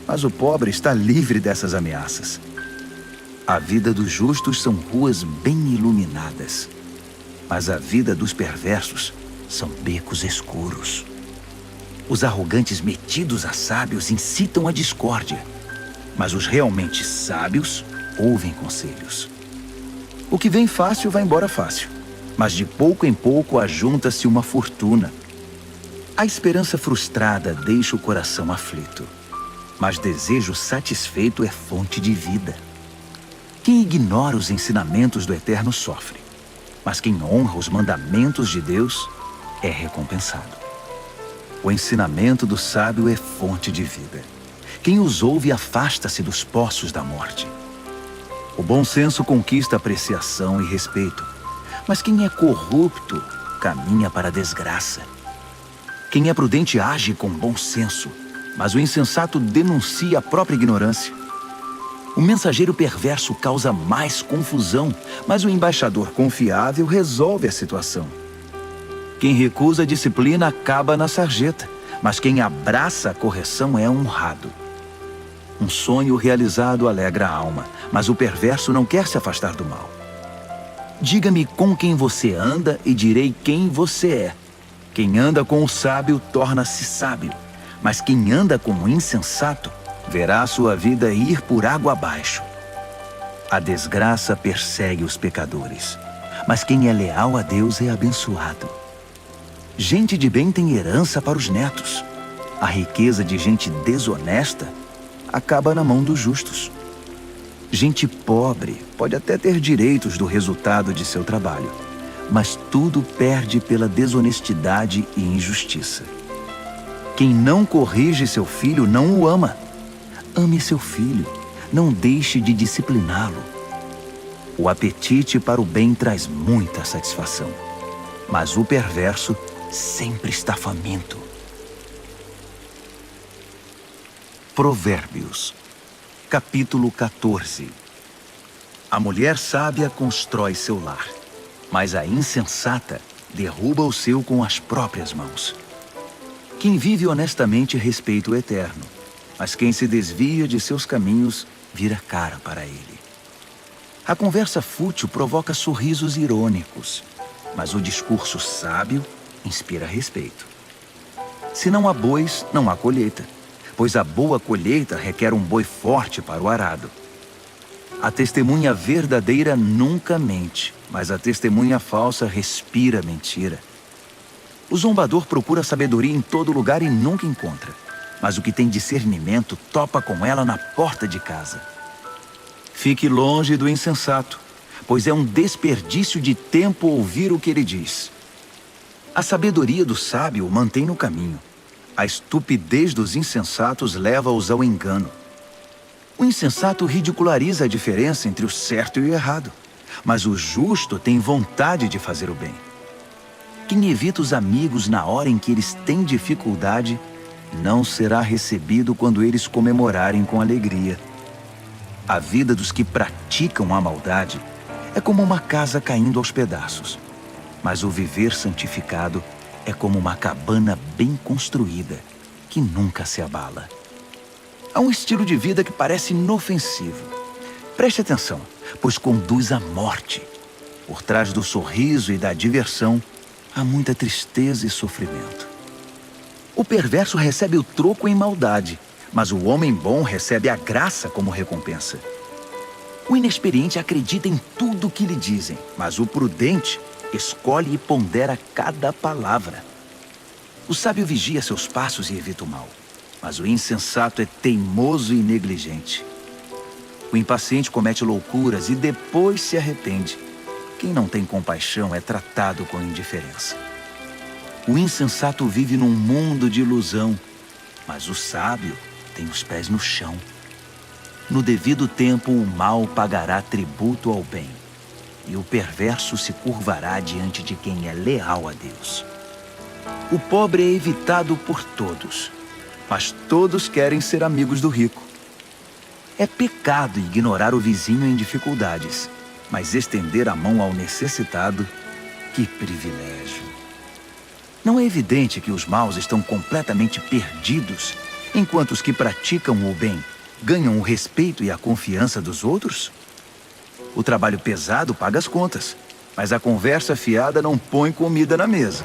mas o pobre está livre dessas ameaças. A vida dos justos são ruas bem iluminadas, mas a vida dos perversos são becos escuros. Os arrogantes metidos a sábios incitam a discórdia, mas os realmente sábios ouvem conselhos. O que vem fácil vai embora fácil, mas de pouco em pouco ajunta-se uma fortuna. A esperança frustrada deixa o coração aflito, mas desejo satisfeito é fonte de vida. Quem ignora os ensinamentos do Eterno sofre, mas quem honra os mandamentos de Deus é recompensado. O ensinamento do sábio é fonte de vida. Quem os ouve afasta-se dos poços da morte. O bom senso conquista apreciação e respeito, mas quem é corrupto caminha para a desgraça. Quem é prudente age com bom senso, mas o insensato denuncia a própria ignorância. O mensageiro perverso causa mais confusão, mas o embaixador confiável resolve a situação. Quem recusa a disciplina acaba na sarjeta, mas quem abraça a correção é honrado. Um sonho realizado alegra a alma, mas o perverso não quer se afastar do mal. Diga-me com quem você anda e direi quem você é. Quem anda com o sábio torna-se sábio, mas quem anda com o insensato verá sua vida ir por água abaixo. A desgraça persegue os pecadores, mas quem é leal a Deus é abençoado. Gente de bem tem herança para os netos. A riqueza de gente desonesta acaba na mão dos justos. Gente pobre pode até ter direitos do resultado de seu trabalho, mas tudo perde pela desonestidade e injustiça. Quem não corrige seu filho não o ama. Ame seu filho, não deixe de discipliná-lo. O apetite para o bem traz muita satisfação, mas o perverso sempre está faminto. Provérbios, capítulo 14. A mulher sábia constrói seu lar, mas a insensata derruba o seu com as próprias mãos. Quem vive honestamente respeita o eterno, mas quem se desvia de seus caminhos vira cara para ele. A conversa fútil provoca sorrisos irônicos, mas o discurso sábio inspira respeito. Se não há bois, não há colheita, pois a boa colheita requer um boi forte para o arado. A testemunha verdadeira nunca mente, mas a testemunha falsa respira mentira. O zombador procura sabedoria em todo lugar e nunca encontra, mas o que tem discernimento topa com ela na porta de casa. Fique longe do insensato, pois é um desperdício de tempo ouvir o que ele diz. A sabedoria do sábio o mantém no caminho. A estupidez dos insensatos leva-os ao engano. O insensato ridiculariza a diferença entre o certo e o errado, mas o justo tem vontade de fazer o bem. Quem evita os amigos na hora em que eles têm dificuldade, não será recebido quando eles comemorarem com alegria. A vida dos que praticam a maldade é como uma casa caindo aos pedaços, mas o viver santificado é como uma cabana bem construída, que nunca se abala. Há um estilo de vida que parece inofensivo. Preste atenção, pois conduz à morte. Por trás do sorriso e da diversão, há muita tristeza e sofrimento. O perverso recebe o troco em maldade, mas o homem bom recebe a graça como recompensa. O inexperiente acredita em tudo o que lhe dizem, mas o prudente escolhe e pondera cada palavra. O sábio vigia seus passos e evita o mal, mas o insensato é teimoso e negligente. O impaciente comete loucuras e depois se arrepende. Quem não tem compaixão é tratado com indiferença. O insensato vive num mundo de ilusão, mas o sábio tem os pés no chão. No devido tempo, o mal pagará tributo ao bem, e o perverso se curvará diante de quem é leal a Deus. O pobre é evitado por todos, mas todos querem ser amigos do rico. É pecado ignorar o vizinho em dificuldades, mas estender a mão ao necessitado, que privilégio! Não é evidente que os maus estão completamente perdidos, enquanto os que praticam o bem ganham o respeito e a confiança dos outros? O trabalho pesado paga as contas, mas a conversa fiada não põe comida na mesa.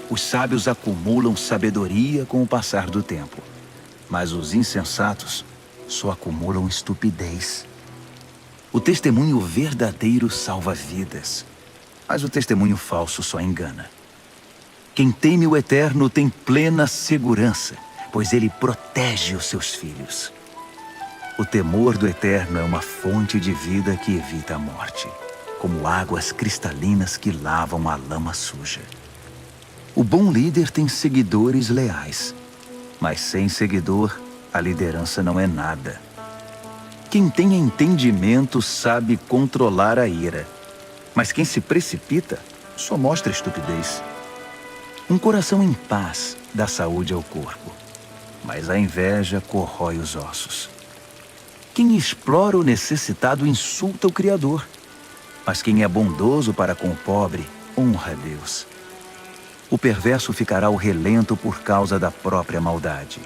Os sábios acumulam sabedoria com o passar do tempo, mas os insensatos só acumulam estupidez. O testemunho verdadeiro salva vidas, mas o testemunho falso só engana. Quem teme o Eterno tem plena segurança, pois ele protege os seus filhos. O temor do Eterno é uma fonte de vida que evita a morte, como águas cristalinas que lavam a lama suja. O bom líder tem seguidores leais, mas sem seguidor, a liderança não é nada. Quem tem entendimento sabe controlar a ira, mas quem se precipita só mostra estupidez. Um coração em paz dá saúde ao corpo, mas a inveja corrói os ossos. Quem explora o necessitado insulta o Criador, mas quem é bondoso para com o pobre honra a Deus. O perverso ficará ao relento por causa da própria maldade,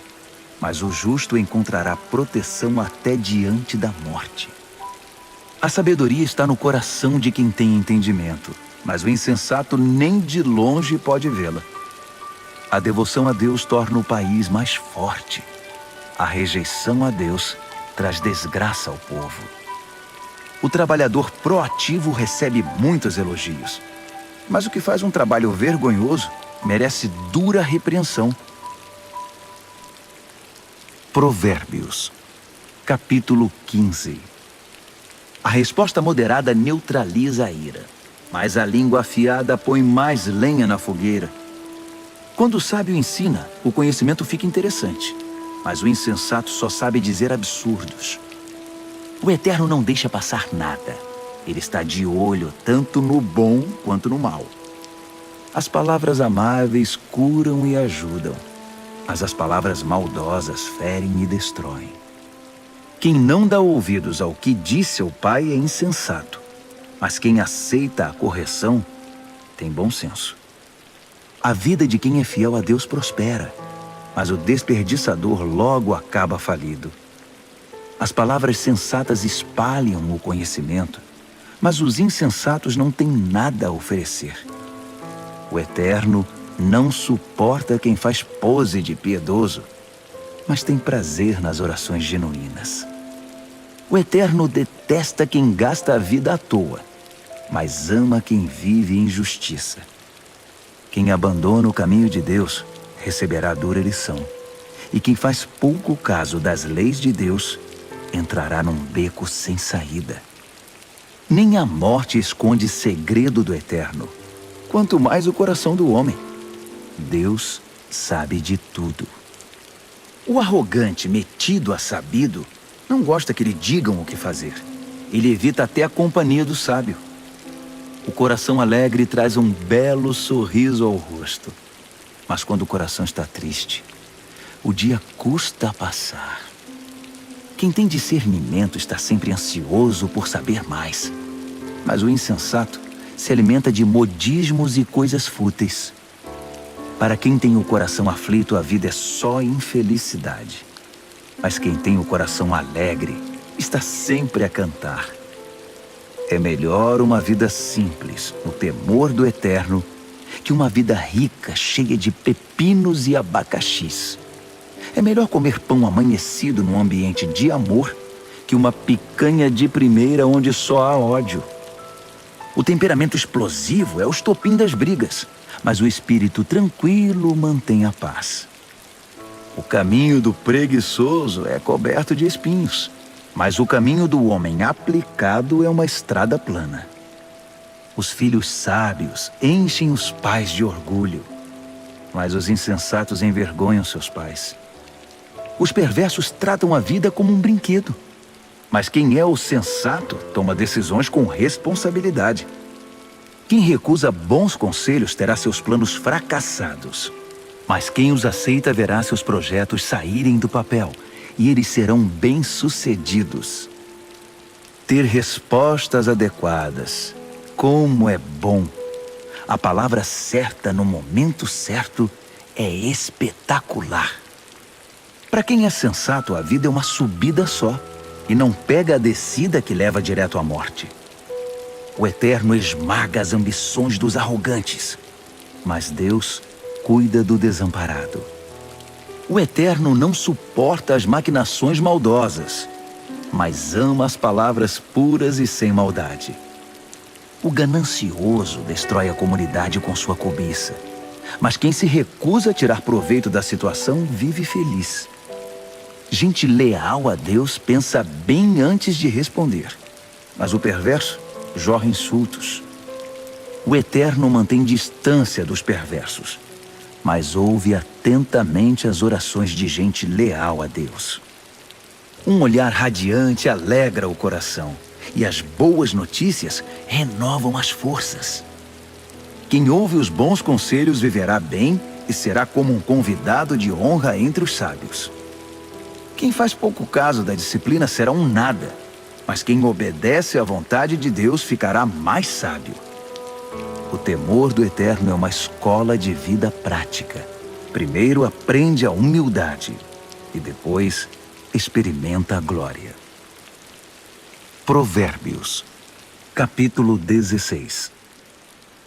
mas o justo encontrará proteção até diante da morte. A sabedoria está no coração de quem tem entendimento, mas o insensato nem de longe pode vê-la. A devoção a Deus torna o país mais forte. A rejeição a Deus traz desgraça ao povo. O trabalhador proativo recebe muitos elogios, mas o que faz um trabalho vergonhoso merece dura repreensão. Provérbios, capítulo 15. A resposta moderada neutraliza a ira, mas a língua afiada põe mais lenha na fogueira. Quando o sábio ensina, o conhecimento fica interessante, mas o insensato só sabe dizer absurdos. O Eterno não deixa passar nada. Ele está de olho tanto no bom quanto no mal. As palavras amáveis curam e ajudam, mas as palavras maldosas ferem e destroem. Quem não dá ouvidos ao que diz seu pai é insensato, mas quem aceita a correção tem bom senso. A vida de quem é fiel a Deus prospera, mas o desperdiçador logo acaba falido. As palavras sensatas espalham o conhecimento, mas os insensatos não têm nada a oferecer. O Eterno não suporta quem faz pose de piedoso, mas tem prazer nas orações genuínas. O Eterno detesta quem gasta a vida à toa, mas ama quem vive em justiça. Quem abandona o caminho de Deus receberá dura lição, e quem faz pouco caso das leis de Deus entrará num beco sem saída. Nem a morte esconde segredo do Eterno, quanto mais o coração do homem. Deus sabe de tudo. O arrogante, metido a sabido, não gosta que lhe digam o que fazer. Ele evita até a companhia do sábio. O coração alegre traz um belo sorriso ao rosto. Mas quando o coração está triste, o dia custa a passar. Quem tem discernimento está sempre ansioso por saber mais. Mas o insensato se alimenta de modismos e coisas fúteis. Para quem tem o coração aflito, a vida é só infelicidade. Mas quem tem o coração alegre está sempre a cantar. É melhor uma vida simples, no temor do Eterno, que uma vida rica, cheia de pepinos e abacaxis. É melhor comer pão amanhecido num ambiente de amor que uma picanha de primeira onde só há ódio. O temperamento explosivo é o estopim das brigas, mas o espírito tranquilo mantém a paz. O caminho do preguiçoso é coberto de espinhos, mas o caminho do homem aplicado é uma estrada plana. Os filhos sábios enchem os pais de orgulho, mas os insensatos envergonham seus pais. Os perversos tratam a vida como um brinquedo, mas quem é o sensato toma decisões com responsabilidade. Quem recusa bons conselhos terá seus planos fracassados, mas quem os aceita verá seus projetos saírem do papel e eles serão bem-sucedidos. Ter respostas adequadas, como é bom! A palavra certa no momento certo é espetacular. Para quem é sensato, a vida é uma subida só e não pega a descida que leva direto à morte. O Eterno esmaga as ambições dos arrogantes, mas Deus cuida do desamparado. O Eterno não suporta as maquinações maldosas, mas ama as palavras puras e sem maldade. O ganancioso destrói a comunidade com sua cobiça, mas quem se recusa a tirar proveito da situação vive feliz. Gente leal a Deus pensa bem antes de responder, mas o perverso jorra insultos. O Eterno mantém distância dos perversos, mas ouve atentamente as orações de gente leal a Deus. Um olhar radiante alegra o coração, e as boas notícias renovam as forças. Quem ouve os bons conselhos viverá bem e será como um convidado de honra entre os sábios. Quem faz pouco caso da disciplina será um nada, mas quem obedece à vontade de Deus ficará mais sábio. O temor do Eterno é uma escola de vida prática. Primeiro aprende a humildade e depois experimenta a glória. Provérbios, capítulo 16.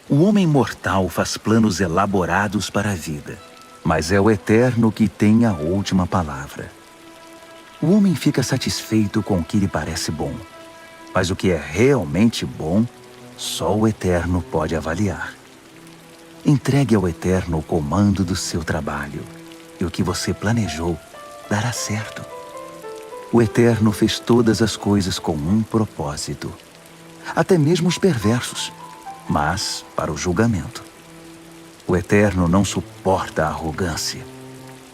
O homem mortal faz planos elaborados para a vida, mas é o Eterno que tem a última palavra. O homem fica satisfeito com o que lhe parece bom, mas o que é realmente bom, só o Eterno pode avaliar. Entregue ao Eterno o comando do seu trabalho, e o que você planejou dará certo. O Eterno fez todas as coisas com um propósito, até mesmo os perversos, mas para o julgamento. O Eterno não suporta a arrogância.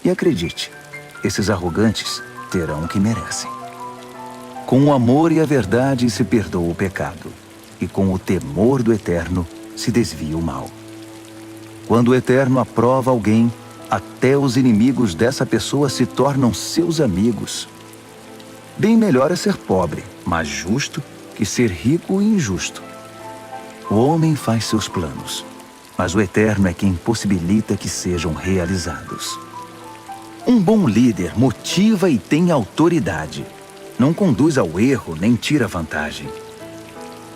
E acredite, esses arrogantes terão o que merecem. Com o amor e a verdade se perdoa o pecado, e com o temor do Eterno se desvia o mal. Quando o Eterno aprova alguém, até os inimigos dessa pessoa se tornam seus amigos. Bem melhor é ser pobre, mas justo, que ser rico e injusto. O homem faz seus planos, mas o Eterno é quem possibilita que sejam realizados. Um bom líder motiva e tem autoridade. Não conduz ao erro nem tira vantagem.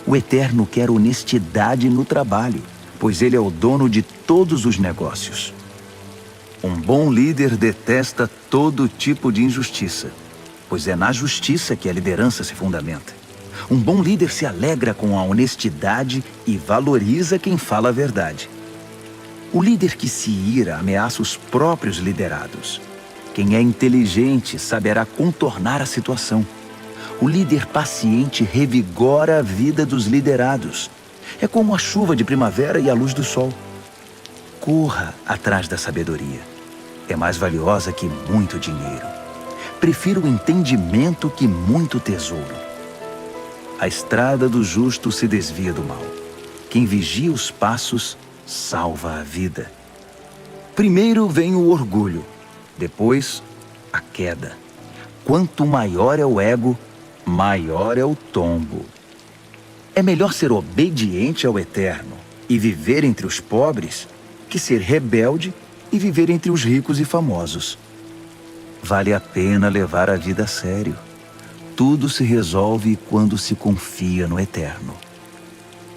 O Eterno quer honestidade no trabalho, pois ele é o dono de todos os negócios. Um bom líder detesta todo tipo de injustiça, pois é na justiça que a liderança se fundamenta. Um bom líder se alegra com a honestidade e valoriza quem fala a verdade. O líder que se ira ameaça os próprios liderados. Quem é inteligente saberá contornar a situação. O líder paciente revigora a vida dos liderados. É como a chuva de primavera e a luz do sol. Corra atrás da sabedoria. É mais valiosa que muito dinheiro. Prefiro o entendimento que muito tesouro. A estrada do justo se desvia do mal. Quem vigia os passos salva a vida. Primeiro vem o orgulho, depois a queda. Quanto maior é o ego, maior é o tombo. É melhor ser obediente ao Eterno e viver entre os pobres que ser rebelde e viver entre os ricos e famosos. Vale a pena levar a vida a sério. Tudo se resolve quando se confia no Eterno.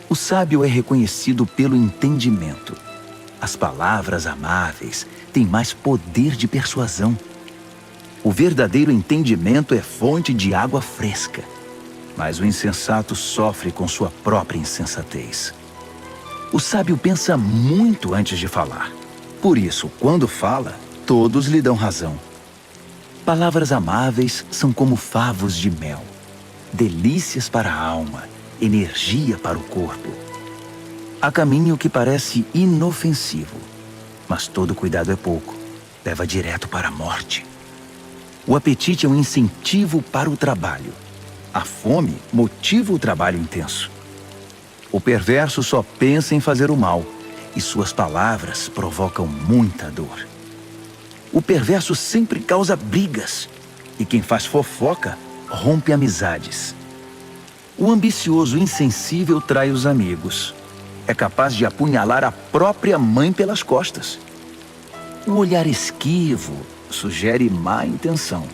O sábio é reconhecido pelo entendimento. As palavras amáveis têm mais poder de persuasão. O verdadeiro entendimento é fonte de água fresca, mas o insensato sofre com sua própria insensatez. O sábio pensa muito antes de falar. Por isso, quando fala, todos lhe dão razão. Palavras amáveis são como favos de mel, delícias para a alma, energia para o corpo. Há caminho que parece inofensivo, mas todo cuidado é pouco, leva direto para a morte. O apetite é um incentivo para o trabalho. A fome motiva o trabalho intenso. O perverso só pensa em fazer o mal, e suas palavras provocam muita dor. O perverso sempre causa brigas, e quem faz fofoca rompe amizades. O ambicioso insensível trai os amigos. É capaz de apunhalar a própria mãe pelas costas. O olhar esquivo sugere má intenção.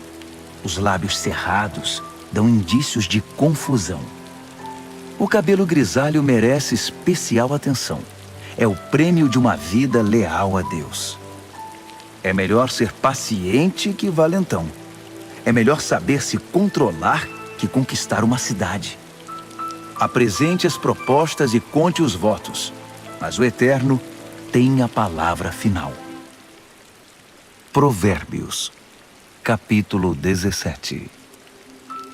Os lábios cerrados dão indícios de confusão. O cabelo grisalho merece especial atenção. É o prêmio de uma vida leal a Deus. É melhor ser paciente que valentão. É melhor saber se controlar que conquistar uma cidade. Apresente as propostas e conte os votos, mas o Eterno tem a palavra final. Provérbios, capítulo 17.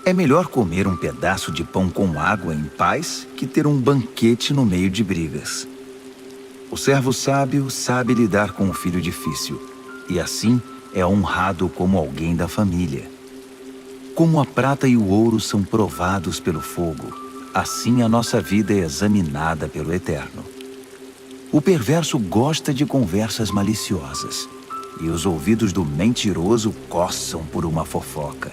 É melhor comer um pedaço de pão com água em paz que ter um banquete no meio de brigas. O servo sábio sabe lidar com o filho difícil, e assim é honrado como alguém da família. Como a prata e o ouro são provados pelo fogo, assim a nossa vida é examinada pelo Eterno. O perverso gosta de conversas maliciosas, e os ouvidos do mentiroso coçam por uma fofoca.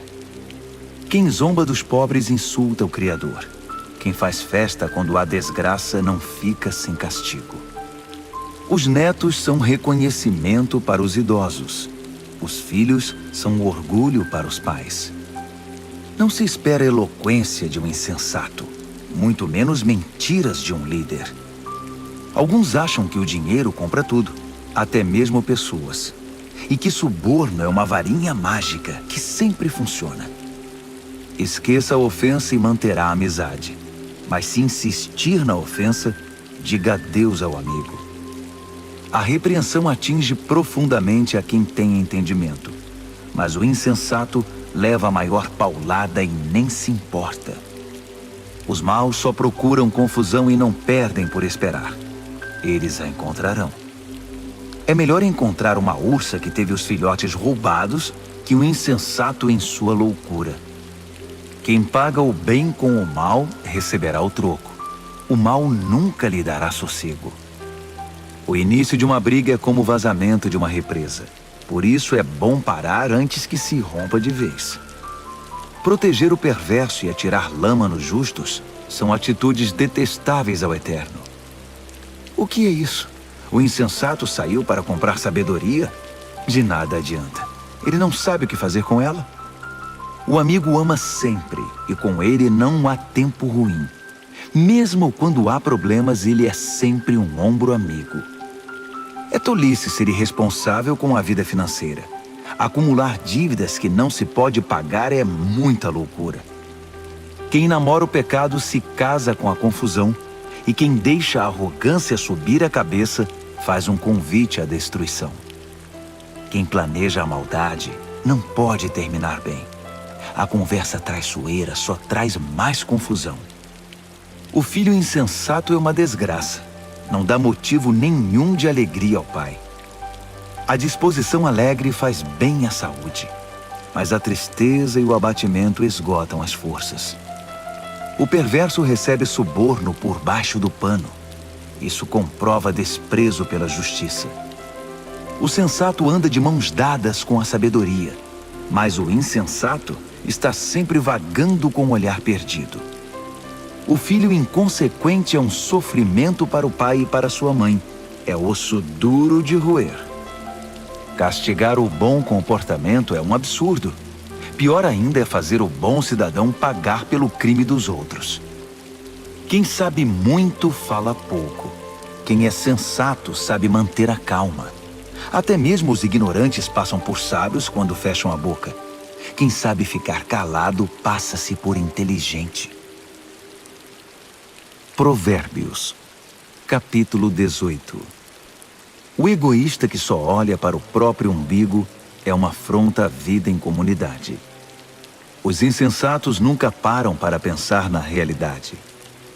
Quem zomba dos pobres insulta o Criador. Quem faz festa quando há desgraça não fica sem castigo. Os netos são reconhecimento para os idosos. Os filhos são orgulho para os pais. Não se espera eloquência de um insensato, muito menos mentiras de um líder. Alguns acham que o dinheiro compra tudo, até mesmo pessoas, e que suborno é uma varinha mágica que sempre funciona. Esqueça a ofensa e manterá a amizade. Mas se insistir na ofensa, diga adeus ao amigo. A repreensão atinge profundamente a quem tem entendimento, mas o insensato leva a maior paulada e nem se importa. Os maus só procuram confusão e não perdem por esperar. Eles a encontrarão. É melhor encontrar uma ursa que teve os filhotes roubados que um insensato em sua loucura. Quem paga o bem com o mal receberá o troco. O mal nunca lhe dará sossego. O início de uma briga é como o vazamento de uma represa. Por isso é bom parar antes que se rompa de vez. Proteger o perverso e atirar lama nos justos são atitudes detestáveis ao Eterno. O que é isso? O insensato saiu para comprar sabedoria? De nada adianta. Ele não sabe o que fazer com ela. O amigo ama sempre, e com ele não há tempo ruim. Mesmo quando há problemas, ele é sempre um ombro amigo. É tolice ser irresponsável com a vida financeira. Acumular dívidas que não se pode pagar é muita loucura. Quem namora o pecado se casa com a confusão, e quem deixa a arrogância subir a cabeça faz um convite à destruição. Quem planeja a maldade não pode terminar bem. A conversa traiçoeira só traz mais confusão. O filho insensato é uma desgraça. Não dá motivo nenhum de alegria ao pai. A disposição alegre faz bem à saúde, mas a tristeza e o abatimento esgotam as forças. O perverso recebe suborno por baixo do pano. Isso comprova desprezo pela justiça. O sensato anda de mãos dadas com a sabedoria, mas o insensato está sempre vagando com o olhar perdido. O filho inconsequente é um sofrimento para o pai e para sua mãe. É osso duro de roer. Castigar o bom comportamento é um absurdo. Pior ainda é fazer o bom cidadão pagar pelo crime dos outros. Quem sabe muito fala pouco. Quem é sensato sabe manter a calma. Até mesmo os ignorantes passam por sábios quando fecham a boca. Quem sabe ficar calado passa-se por inteligente. Provérbios, capítulo 18. O egoísta que só olha para o próprio umbigo é uma afronta à vida em comunidade. Os insensatos nunca param para pensar na realidade.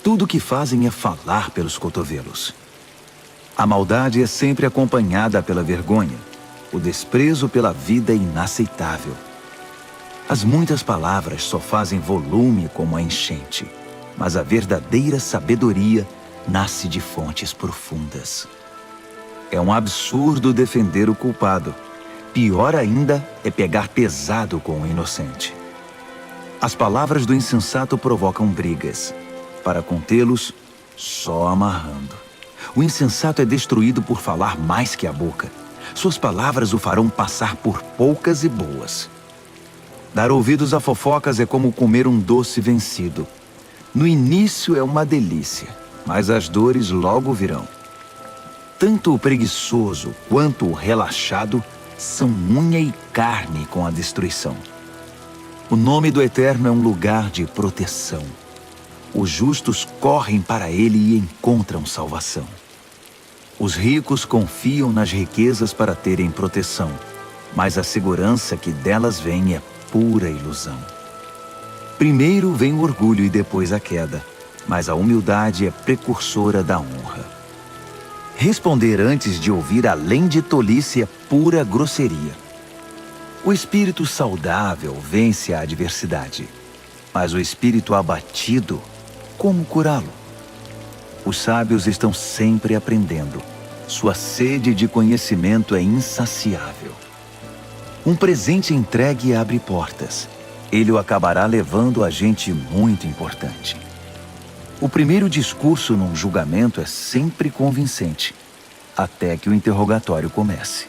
Tudo o que fazem é falar pelos cotovelos. A maldade é sempre acompanhada pela vergonha. O desprezo pela vida é inaceitável. As muitas palavras só fazem volume como a enchente, mas a verdadeira sabedoria nasce de fontes profundas. É um absurdo defender o culpado. Pior ainda é pegar pesado com o inocente. As palavras do insensato provocam brigas. Para contê-los, só amarrando. O insensato é destruído por falar mais que a boca. Suas palavras o farão passar por poucas e boas. Dar ouvidos a fofocas é como comer um doce vencido. No início é uma delícia, mas as dores logo virão. Tanto o preguiçoso quanto o relaxado são unha e carne com a destruição. O nome do Eterno é um lugar de proteção. Os justos correm para ele e encontram salvação. Os ricos confiam nas riquezas para terem proteção, mas a segurança que delas vem é pura ilusão. Primeiro vem o orgulho e depois a queda, mas a humildade é precursora da honra. Responder antes de ouvir além de tolice é pura grosseria. O espírito saudável vence a adversidade, mas o espírito abatido, como curá-lo? Os sábios estão sempre aprendendo, Sua sede de conhecimento é insaciável. Um presente entregue abre portas. Ele o acabará levando a gente muito importante. O primeiro discurso num julgamento é sempre convincente, até que o interrogatório comece.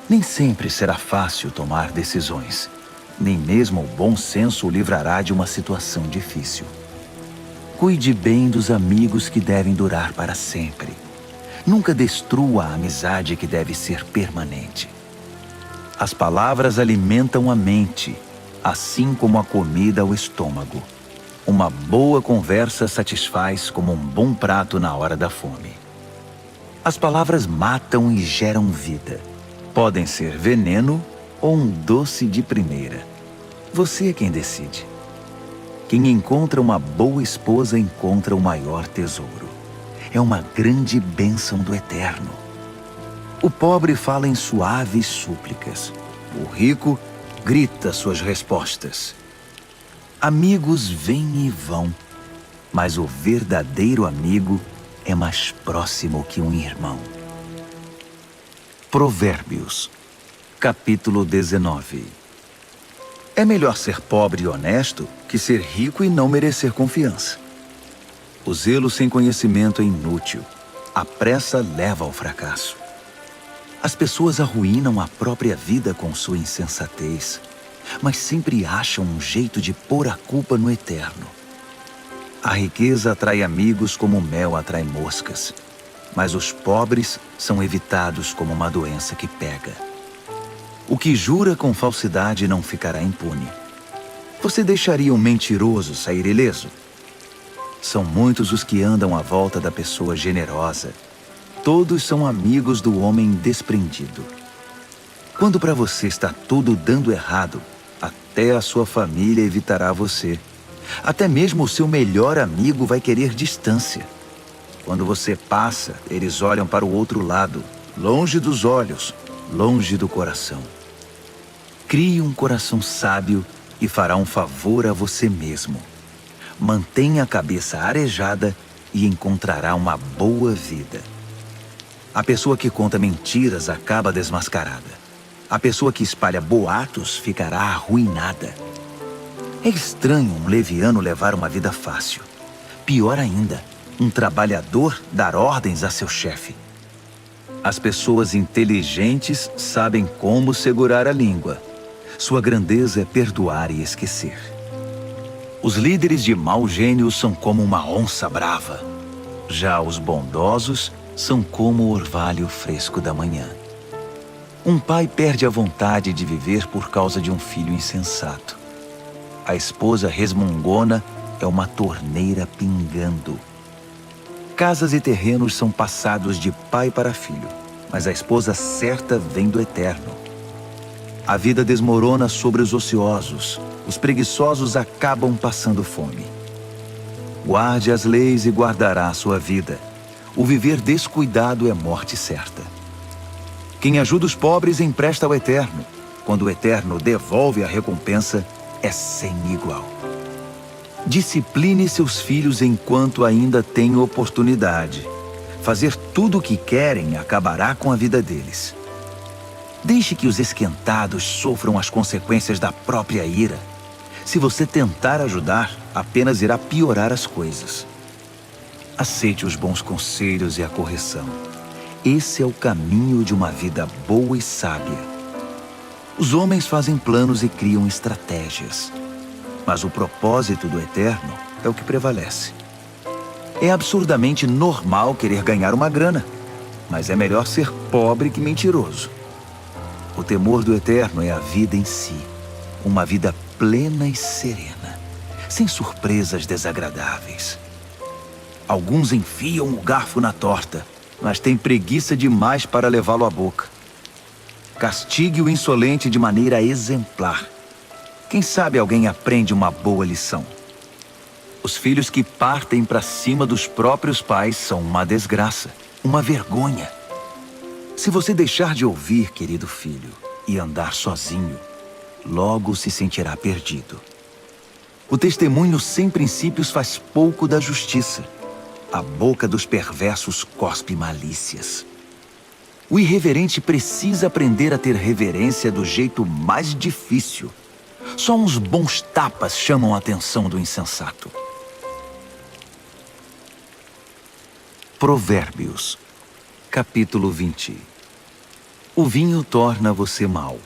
Nem sempre será fácil tomar decisões. Nem mesmo o bom senso o livrará de uma situação difícil. Cuide bem dos amigos que devem durar para sempre. Nunca destrua a amizade que deve ser permanente. As palavras alimentam a mente, assim como a comida o estômago. Uma boa conversa satisfaz como um bom prato na hora da fome. As palavras matam e geram vida. Podem ser veneno ou um doce de primeira. Você é quem decide. Quem encontra uma boa esposa encontra o maior tesouro. É uma grande bênção do Eterno. O pobre fala em suaves súplicas. O rico grita suas respostas. Amigos vêm e vão, mas o verdadeiro amigo é mais próximo que um irmão. Provérbios, capítulo 19. É melhor ser pobre e honesto que ser rico e não merecer confiança. O zelo sem conhecimento é inútil. A pressa leva ao fracasso. As pessoas arruinam a própria vida com sua insensatez, mas sempre acham um jeito de pôr a culpa no Eterno. A riqueza atrai amigos como o mel atrai moscas, mas os pobres são evitados como uma doença que pega. O que jura com falsidade não ficará impune. Você deixaria um mentiroso sair ileso? São muitos os que andam à volta da pessoa generosa. Todos são amigos do homem desprendido. Quando para você está tudo dando errado, até a sua família evitará você. Até mesmo o seu melhor amigo vai querer distância. Quando você passa, eles olham para o outro lado, longe dos olhos, longe do coração. Crie um coração sábio e fará um favor a você mesmo. Mantenha a cabeça arejada e encontrará uma boa vida. A pessoa que conta mentiras acaba desmascarada. A pessoa que espalha boatos ficará arruinada. É estranho um leviano levar uma vida fácil. Pior ainda, um trabalhador dar ordens a seu chefe. As pessoas inteligentes sabem como segurar a língua. Sua grandeza é perdoar e esquecer. Os líderes de mau gênio são como uma onça brava. Já os bondosos são como o orvalho fresco da manhã. Um pai perde a vontade de viver por causa de um filho insensato. A esposa resmungona é uma torneira pingando. Casas e terrenos são passados de pai para filho, mas a esposa certa vem do Eterno. A vida desmorona sobre os ociosos. Os preguiçosos acabam passando fome. Guarde as leis e guardará a sua vida. O viver descuidado é morte certa. Quem ajuda os pobres empresta ao Eterno. Quando o Eterno devolve a recompensa, é sem igual. Discipline seus filhos enquanto ainda tem oportunidade. Fazer tudo o que querem acabará com a vida deles. Deixe que os esquentados sofram as consequências da própria ira. Se você tentar ajudar, apenas irá piorar as coisas. Aceite os bons conselhos e a correção. Esse é o caminho de uma vida boa e sábia. Os homens fazem planos e criam estratégias. Mas o propósito do Eterno é o que prevalece. É absurdamente normal querer ganhar uma grana, mas é melhor ser pobre que mentiroso. O temor do Eterno é a vida em si, uma vida plena e serena, sem surpresas desagradáveis. Alguns enfiam o garfo na torta, mas têm preguiça demais para levá-lo à boca. Castigue o insolente de maneira exemplar. Quem sabe alguém aprende uma boa lição. Os filhos que partem para cima dos próprios pais são uma desgraça, uma vergonha. Se você deixar de ouvir, querido filho, e andar sozinho, logo se sentirá perdido. O testemunho sem princípios faz pouco da justiça. A boca dos perversos cospe malícias. O irreverente precisa aprender a ter reverência do jeito mais difícil. Só uns bons tapas chamam a atenção do insensato. Provérbios, capítulo 20. O vinho torna você mau.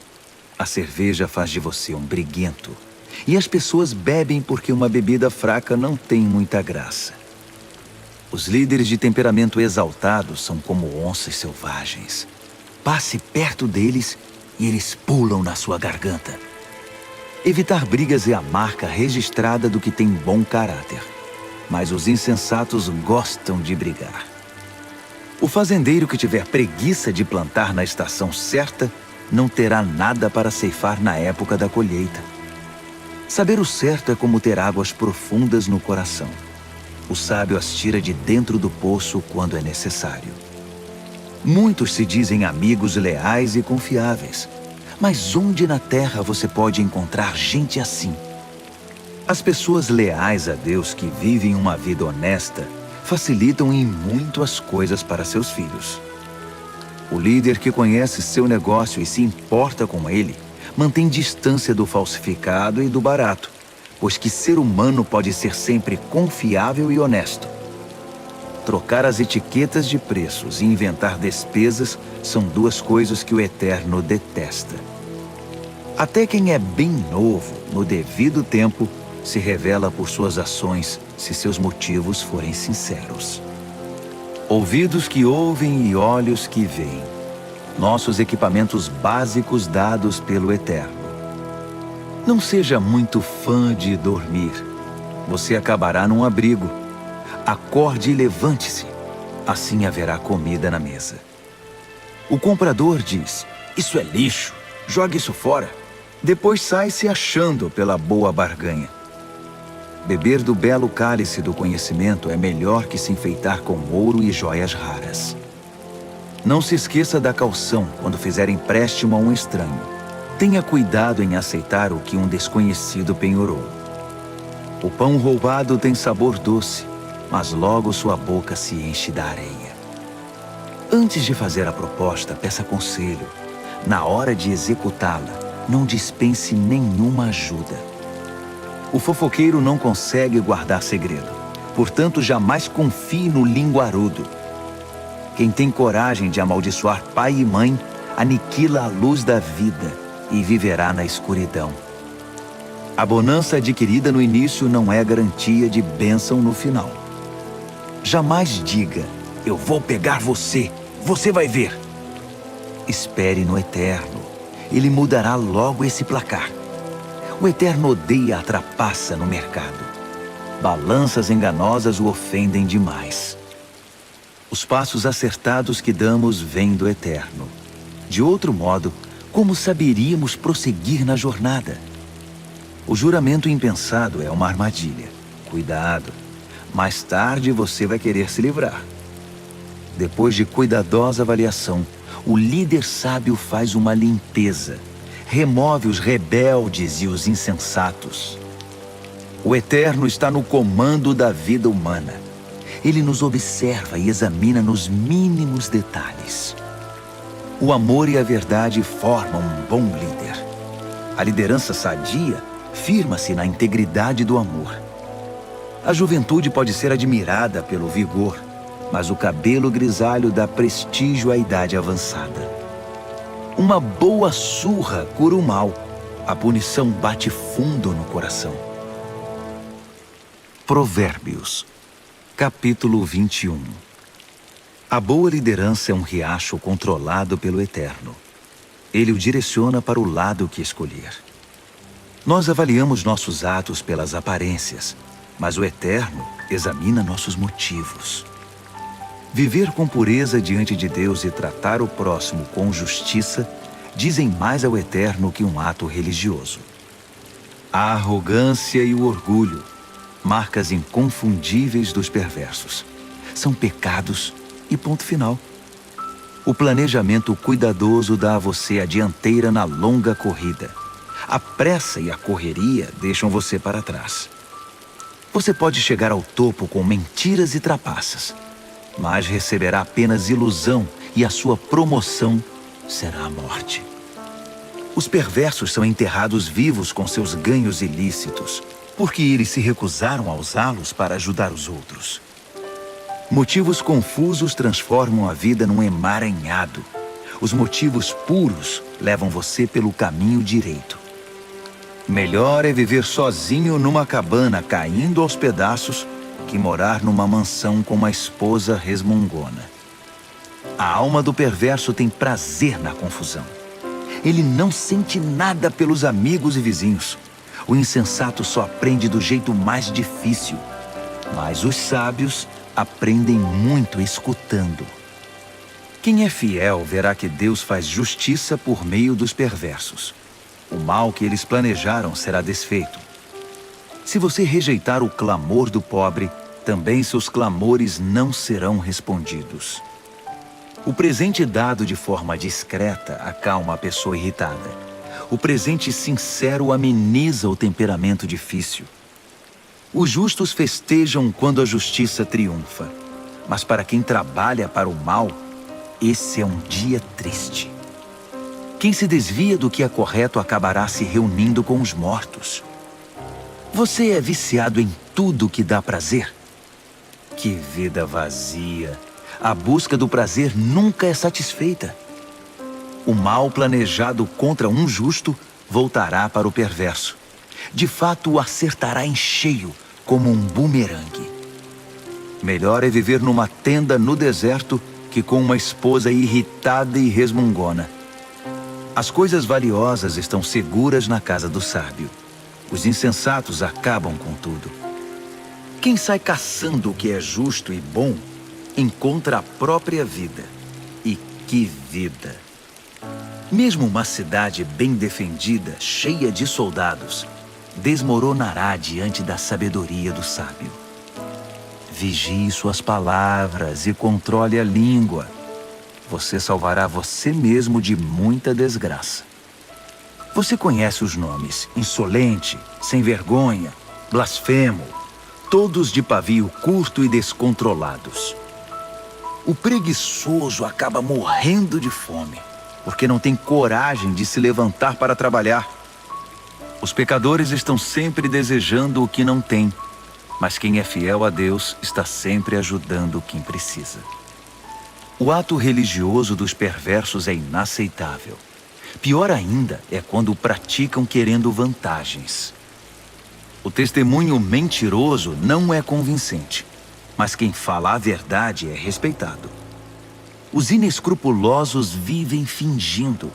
A cerveja faz de você um briguento. E as pessoas bebem porque uma bebida fraca não tem muita graça. Os líderes de temperamento exaltado são como onças selvagens. Passe perto deles e eles pulam na sua garganta. Evitar brigas é a marca registrada do que tem bom caráter. Mas os insensatos gostam de brigar. O fazendeiro que tiver preguiça de plantar na estação certa não terá nada para ceifar na época da colheita. Saber o certo é como ter águas profundas no coração. O sábio as tira de dentro do poço quando é necessário. Muitos se dizem amigos leais e confiáveis. Mas onde na terra você pode encontrar gente assim? As pessoas leais a Deus que vivem uma vida honesta facilitam em muito as coisas para seus filhos. O líder que conhece seu negócio e se importa com ele mantém distância do falsificado e do barato, pois que ser humano pode ser sempre confiável e honesto. Trocar as etiquetas de preços e inventar despesas são duas coisas que o Eterno detesta. Até quem é bem novo, no devido tempo, se revela por suas ações se seus motivos forem sinceros. Ouvidos que ouvem e olhos que veem. Nossos equipamentos básicos dados pelo Eterno. Não seja muito fã de dormir. Você acabará num abrigo. Acorde e levante-se. Assim haverá comida na mesa. O comprador diz: "Isso é lixo. Jogue isso fora." Depois sai se achando pela boa barganha. Beber do belo cálice do conhecimento é melhor que se enfeitar com ouro e joias raras. Não se esqueça da caução quando fizer empréstimo a um estranho. Tenha cuidado em aceitar o que um desconhecido penhorou. O pão roubado tem sabor doce, mas logo sua boca se enche da areia. Antes de fazer a proposta, peça conselho. Na hora de executá-la, não dispense nenhuma ajuda. O fofoqueiro não consegue guardar segredo, portanto jamais confie no linguarudo. Quem tem coragem de amaldiçoar pai e mãe, aniquila a luz da vida e viverá na escuridão. A bonança adquirida no início não é garantia de bênção no final. Jamais diga: "Eu vou pegar você, você vai ver." Espere no Eterno, Ele mudará logo esse placar. O Eterno odeia a trapaça no mercado. Balanças enganosas o ofendem demais. Os passos acertados que damos vêm do Eterno. De outro modo, como saberíamos prosseguir na jornada? O juramento impensado é uma armadilha. Cuidado, mais tarde você vai querer se livrar. Depois de cuidadosa avaliação, o líder sábio faz uma limpeza. Remove os rebeldes e os insensatos. O Eterno está no comando da vida humana. Ele nos observa e examina nos mínimos detalhes. O amor e a verdade formam um bom líder. A liderança sadia firma-se na integridade do amor. A juventude pode ser admirada pelo vigor, mas o cabelo grisalho dá prestígio à idade avançada. Uma boa surra cura o mal. A punição bate fundo no coração. Provérbios, capítulo 21. A boa liderança é um riacho controlado pelo Eterno. Ele o direciona para o lado que escolher. Nós avaliamos nossos atos pelas aparências, mas o Eterno examina nossos motivos. Viver com pureza diante de Deus e tratar o próximo com justiça dizem mais ao Eterno que um ato religioso. A arrogância e o orgulho, marcas inconfundíveis dos perversos, são pecados e ponto final. O planejamento cuidadoso dá a você a dianteira na longa corrida. A pressa e a correria deixam você para trás. Você pode chegar ao topo com mentiras e trapaças, mas receberá apenas ilusão e a sua promoção será a morte. Os perversos são enterrados vivos com seus ganhos ilícitos, porque eles se recusaram a usá-los para ajudar os outros. Motivos confusos transformam a vida num emaranhado. Os motivos puros levam você pelo caminho direito. Melhor é viver sozinho numa cabana caindo aos pedaços que morar numa mansão com uma esposa resmungona. A alma do perverso tem prazer na confusão. Ele não sente nada pelos amigos e vizinhos. O insensato só aprende do jeito mais difícil, mas os sábios aprendem muito escutando. Quem é fiel verá que Deus faz justiça por meio dos perversos. O mal que eles planejaram será desfeito. Se você rejeitar o clamor do pobre, também seus clamores não serão respondidos. O presente dado de forma discreta acalma a pessoa irritada. O presente sincero ameniza o temperamento difícil. Os justos festejam quando a justiça triunfa, mas para quem trabalha para o mal, esse é um dia triste. Quem se desvia do que é correto acabará se reunindo com os mortos. Você é viciado em tudo que dá prazer? Que vida vazia! A busca do prazer nunca é satisfeita. O mal planejado contra um justo voltará para o perverso. De fato, o acertará em cheio, como um bumerangue. Melhor é viver numa tenda no deserto que com uma esposa irritada e resmungona. As coisas valiosas estão seguras na casa do sábio. Os insensatos acabam com tudo. Quem sai caçando o que é justo e bom, encontra a própria vida. E que vida! Mesmo uma cidade bem defendida, cheia de soldados, desmoronará diante da sabedoria do sábio. Vigie suas palavras e controle a língua. Você salvará você mesmo de muita desgraça. Você conhece os nomes insolente, sem vergonha, blasfemo, todos de pavio curto e descontrolados. O preguiçoso acaba morrendo de fome, porque não tem coragem de se levantar para trabalhar. Os pecadores estão sempre desejando o que não têm, mas quem é fiel a Deus está sempre ajudando quem precisa. O ato religioso dos perversos é inaceitável. Pior ainda é quando o praticam querendo vantagens. O testemunho mentiroso não é convincente, mas quem fala a verdade é respeitado. Os inescrupulosos vivem fingindo.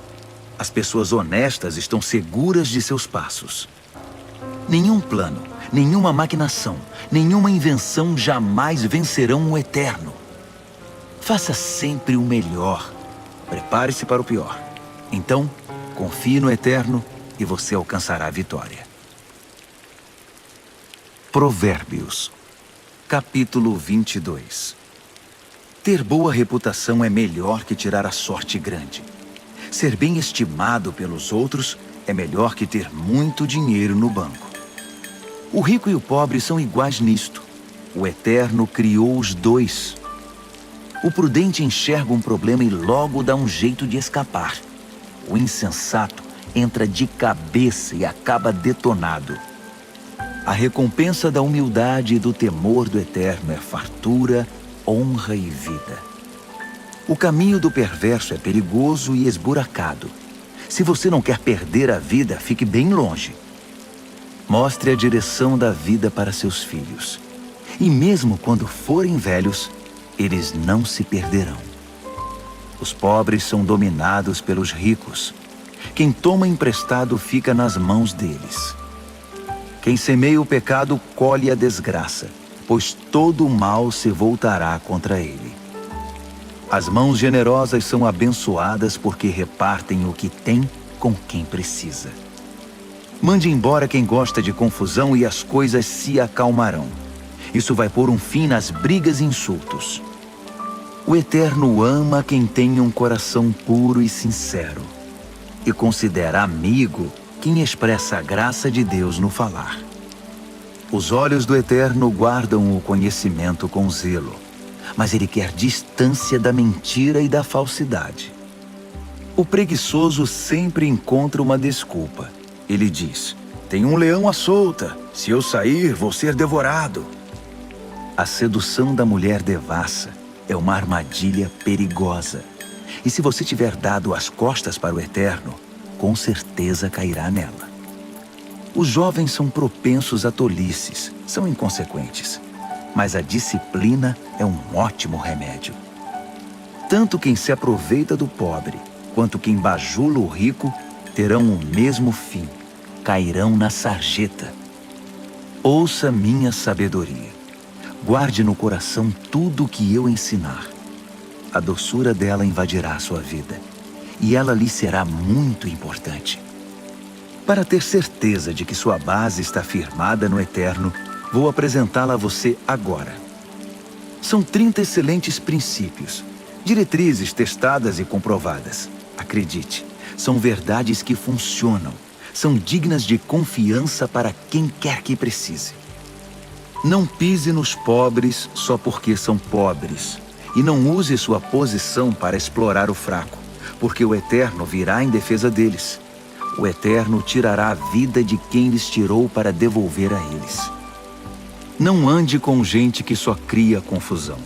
As pessoas honestas estão seguras de seus passos. Nenhum plano, nenhuma maquinação, nenhuma invenção jamais vencerão o eterno. Faça sempre o melhor. Prepare-se para o pior. Então, confie no eterno e você alcançará a vitória. Provérbios, capítulo 22. Ter boa reputação é melhor que tirar a sorte grande. Ser bem estimado pelos outros é melhor que ter muito dinheiro no banco. O rico e o pobre são iguais nisto. O Eterno criou os dois. O prudente enxerga um problema e logo dá um jeito de escapar. O insensato entra de cabeça e acaba detonado. A recompensa da humildade e do temor do Eterno é fartura, honra e vida. O caminho do perverso é perigoso e esburacado. Se você não quer perder a vida, fique bem longe. Mostre a direção da vida para seus filhos. E mesmo quando forem velhos, eles não se perderão. Os pobres são dominados pelos ricos. Quem toma emprestado fica nas mãos deles. Quem semeia o pecado colhe a desgraça, pois todo o mal se voltará contra ele. As mãos generosas são abençoadas porque repartem o que tem com quem precisa. Mande embora quem gosta de confusão e as coisas se acalmarão. Isso vai pôr um fim nas brigas e insultos. O Eterno ama quem tem um coração puro e sincero, e considera amigo quem expressa a graça de Deus no falar. Os olhos do Eterno guardam o conhecimento com zelo, mas ele quer distância da mentira e da falsidade. O preguiçoso sempre encontra uma desculpa. Ele diz: tem um leão à solta, se eu sair, vou ser devorado. A sedução da mulher devassa é uma armadilha perigosa. E se você tiver dado as costas para o Eterno, com certeza cairá nela. Os jovens são propensos a tolices, são inconsequentes. Mas a disciplina é um ótimo remédio. Tanto quem se aproveita do pobre, quanto quem bajula o rico, terão o mesmo fim. Cairão na sarjeta. Ouça minha sabedoria. Guarde no coração tudo o que eu ensinar. A doçura dela invadirá a sua vida, e ela lhe será muito importante. Para ter certeza de que sua base está firmada no Eterno, vou apresentá-la a você agora. São 30 excelentes princípios, diretrizes testadas e comprovadas. Acredite, são verdades que funcionam, são dignas de confiança para quem quer que precise. Não pise nos pobres só porque são pobres, e não use sua posição para explorar o fraco, porque o Eterno virá em defesa deles. O Eterno tirará a vida de quem lhes tirou para devolver a eles. Não ande com gente que só cria confusão.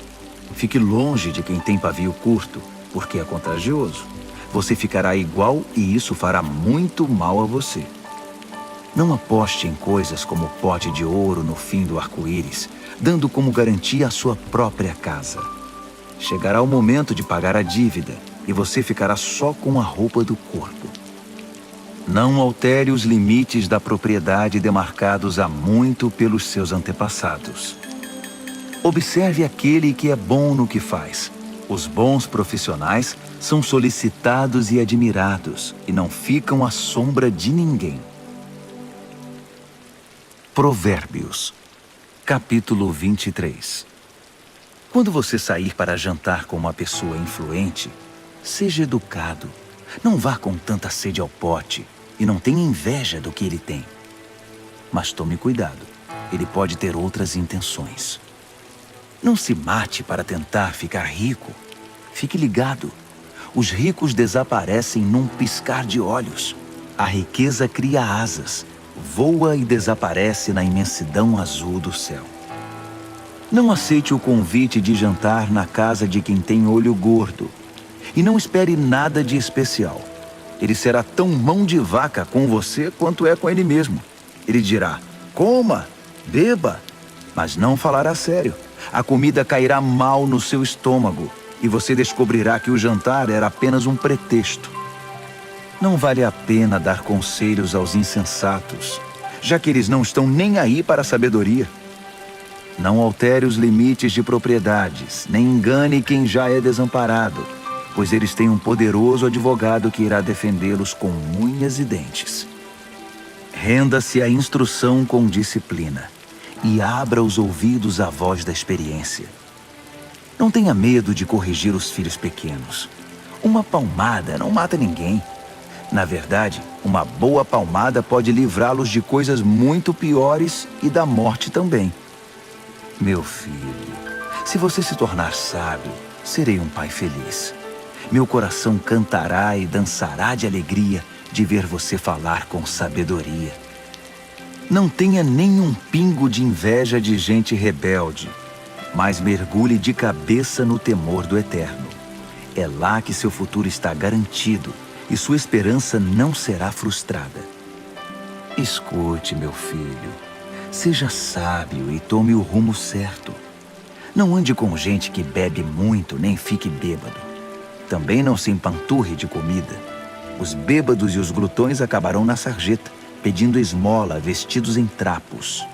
Fique longe de quem tem pavio curto, porque é contagioso. Você ficará igual e isso fará muito mal a você. Não aposte em coisas como o pote de ouro no fim do arco-íris, dando como garantia a sua própria casa. Chegará o momento de pagar a dívida e você ficará só com a roupa do corpo. Não altere os limites da propriedade demarcados há muito pelos seus antepassados. Observe aquele que é bom no que faz. Os bons profissionais são solicitados e admirados e não ficam à sombra de ninguém. Provérbios, capítulo 23. Quando você sair para jantar com uma pessoa influente, seja educado. Não vá com tanta sede ao pote e não tenha inveja do que ele tem. Mas tome cuidado, ele pode ter outras intenções. Não se mate para tentar ficar rico. Fique ligado. Os ricos desaparecem num piscar de olhos. A riqueza cria asas, voa e desaparece na imensidão azul do céu. Não aceite o convite de jantar na casa de quem tem olho gordo. E não espere nada de especial. Ele será tão mão de vaca com você quanto é com ele mesmo. Ele dirá: coma, beba, mas não falará sério. A comida cairá mal no seu estômago e você descobrirá que o jantar era apenas um pretexto. Não vale a pena dar conselhos aos insensatos, já que eles não estão nem aí para a sabedoria. Não altere os limites de propriedades, nem engane quem já é desamparado, pois eles têm um poderoso advogado que irá defendê-los com unhas e dentes. Renda-se à instrução com disciplina e abra os ouvidos à voz da experiência. Não tenha medo de corrigir os filhos pequenos. Uma palmada não mata ninguém. Na verdade, uma boa palmada pode livrá-los de coisas muito piores e da morte também. Meu filho, se você se tornar sábio, serei um pai feliz. Meu coração cantará e dançará de alegria de ver você falar com sabedoria. Não tenha nenhum pingo de inveja de gente rebelde, mas mergulhe de cabeça no temor do Eterno. É lá que seu futuro está garantido e sua esperança não será frustrada. Escute, meu filho. Seja sábio e tome o rumo certo. Não ande com gente que bebe muito nem fique bêbado. Também não se empanturre de comida. Os bêbados e os glutões acabarão na sarjeta, pedindo esmola, vestidos em trapos.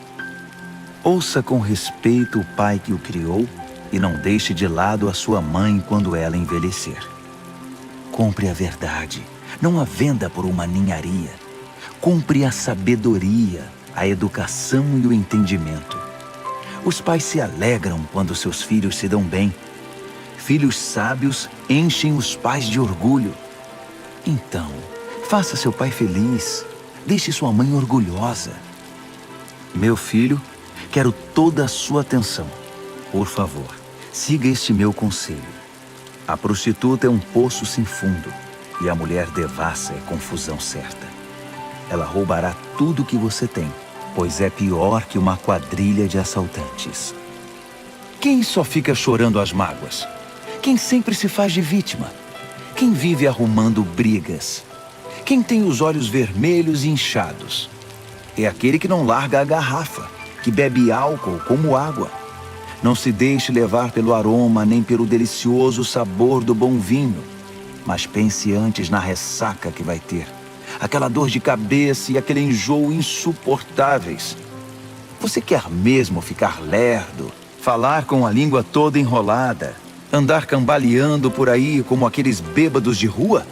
Ouça com respeito o pai que o criou e não deixe de lado a sua mãe quando ela envelhecer. Compre a verdade, não a venda por uma ninharia. Compre a sabedoria, a educação e o entendimento. Os pais se alegram quando seus filhos se dão bem. Filhos sábios enchem os pais de orgulho. Então, faça seu pai feliz. Deixe sua mãe orgulhosa. Meu filho, quero toda a sua atenção. Por favor, Siga este meu conselho. A prostituta é um poço sem fundo, e a mulher devassa é confusão certa. Ela roubará tudo que você tem, pois é pior que uma quadrilha de assaltantes. Quem só fica chorando as mágoas? Quem sempre se faz de vítima? Quem vive arrumando brigas? Quem tem os olhos vermelhos e inchados? É aquele que não larga a garrafa, que bebe álcool como água. Não se deixe levar pelo aroma nem pelo delicioso sabor do bom vinho, mas pense antes na ressaca que vai ter, aquela dor de cabeça e aquele enjoo insuportáveis. Você quer mesmo ficar lerdo, falar com a língua toda enrolada, andar cambaleando por aí como aqueles bêbados de rua?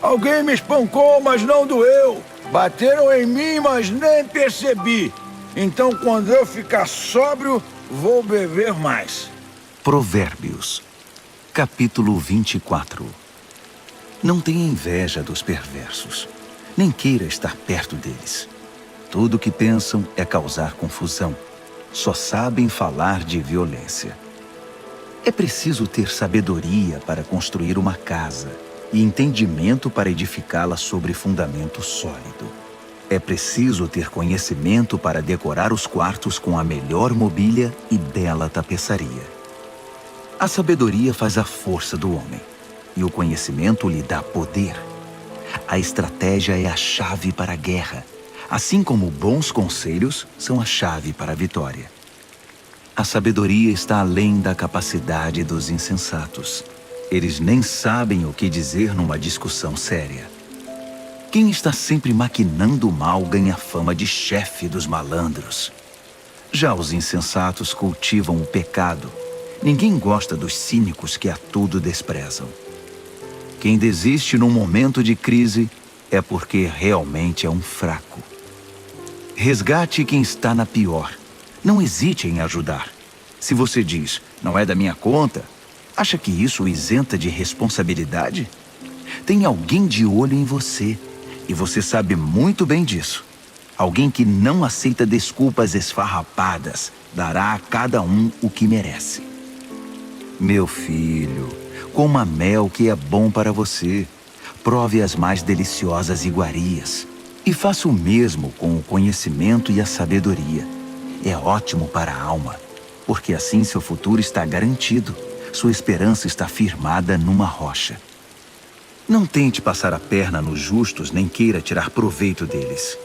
Alguém me espancou, mas não doeu. Bateram em mim, mas nem percebi. Então, quando eu ficar sóbrio, vou beber mais. Provérbios, capítulo 24. Não tenha inveja dos perversos, nem queira estar perto deles. Tudo o que pensam é causar confusão. Só sabem falar de violência. É preciso ter sabedoria para construir uma casa e entendimento para edificá-la sobre fundamento sólido. É preciso ter conhecimento para decorar os quartos com a melhor mobília e bela tapeçaria. A sabedoria faz a força do homem, e o conhecimento lhe dá poder. A estratégia é a chave para a guerra, assim como bons conselhos são a chave para a vitória. A sabedoria está além da capacidade dos insensatos. Eles nem sabem o que dizer numa discussão séria. Quem está sempre maquinando o mal ganha fama de chefe dos malandros. Já os insensatos cultivam o pecado. Ninguém gosta dos cínicos que a tudo desprezam. Quem desiste num momento de crise é porque realmente é um fraco. Resgate quem está na pior. Não hesite em ajudar. Se você diz, não é da minha conta, acha que isso o isenta de responsabilidade? Tem alguém de olho em você, e você sabe muito bem disso. Alguém que não aceita desculpas esfarrapadas, dará a cada um o que merece. Meu filho, coma mel que é bom para você. Prove as mais deliciosas iguarias. E faça o mesmo com o conhecimento e a sabedoria. É ótimo para a alma, porque assim seu futuro está garantido. Sua esperança está firmada numa rocha. Não tente passar a perna nos justos, nem queira tirar proveito deles.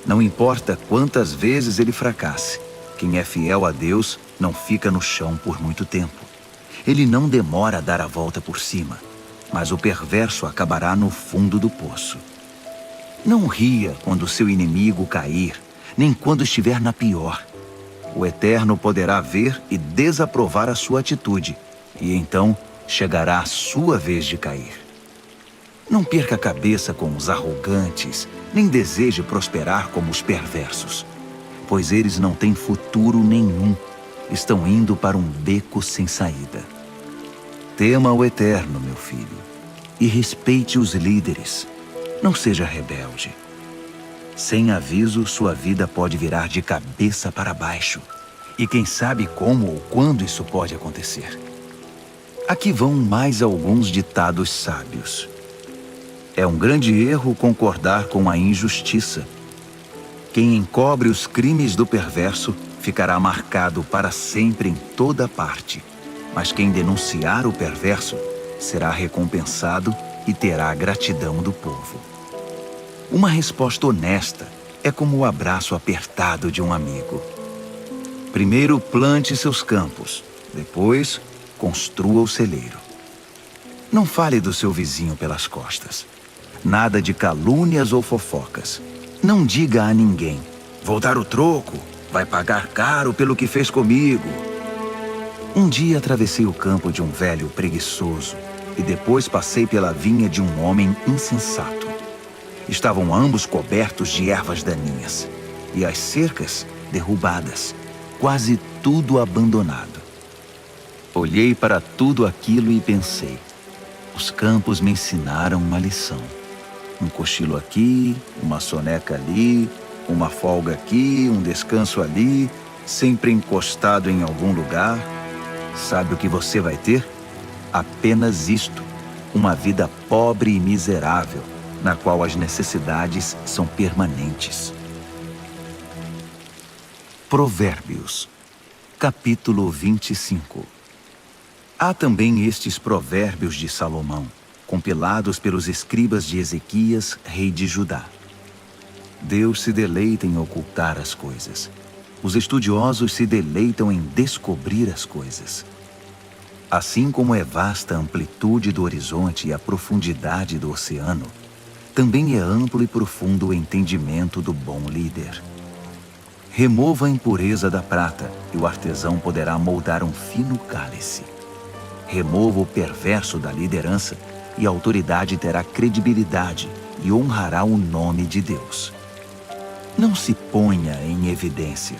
Não importa quantas vezes ele fracasse. Quem é fiel a Deus não fica no chão por muito tempo. Ele não demora a dar a volta por cima, mas o perverso acabará no fundo do poço. Não ria quando seu inimigo cair, nem quando estiver na pior. O Eterno poderá ver e desaprovar a sua atitude, e então chegará a sua vez de cair. Não perca a cabeça com os arrogantes, nem deseje prosperar como os perversos, pois eles não têm futuro nenhum, estão indo para um beco sem saída. Tema o Eterno, meu filho, e respeite os líderes. Não seja rebelde. Sem aviso, sua vida pode virar de cabeça para baixo. E quem sabe como ou quando isso pode acontecer. Aqui vão mais alguns ditados sábios. É um grande erro concordar com a injustiça. Quem encobre os crimes do perverso ficará marcado para sempre em toda parte. Mas quem denunciar o perverso será recompensado e terá a gratidão do povo. Uma resposta honesta é como o abraço apertado de um amigo. Primeiro plante seus campos, depois construa o celeiro. Não fale do seu vizinho pelas costas. Nada de calúnias ou fofocas. Não diga a ninguém, vou dar o troco, vai pagar caro pelo que fez comigo. Um dia atravessei o campo de um velho preguiçoso e depois passei pela vinha de um homem insensato. Estavam ambos cobertos de ervas daninhas e as cercas derrubadas, quase tudo abandonado. Olhei para tudo aquilo e pensei, os campos me ensinaram uma lição. Um cochilo aqui, uma soneca ali, uma folga aqui, um descanso ali, sempre encostado em algum lugar. Sabe o que você vai ter? Apenas isto: uma vida pobre e miserável, na qual as necessidades são permanentes. Provérbios, capítulo 25. Há também estes provérbios de Salomão, compilados pelos escribas de Ezequias, rei de Judá. Deus se deleita em ocultar as coisas. Os estudiosos se deleitam em descobrir as coisas. Assim como é vasta a amplitude do horizonte e a profundidade do oceano, também é amplo e profundo o entendimento do bom líder. Remova a impureza da prata, e o artesão poderá moldar um fino cálice. Remova o perverso da liderança, e a autoridade terá credibilidade e honrará o nome de Deus. Não se ponha em evidência.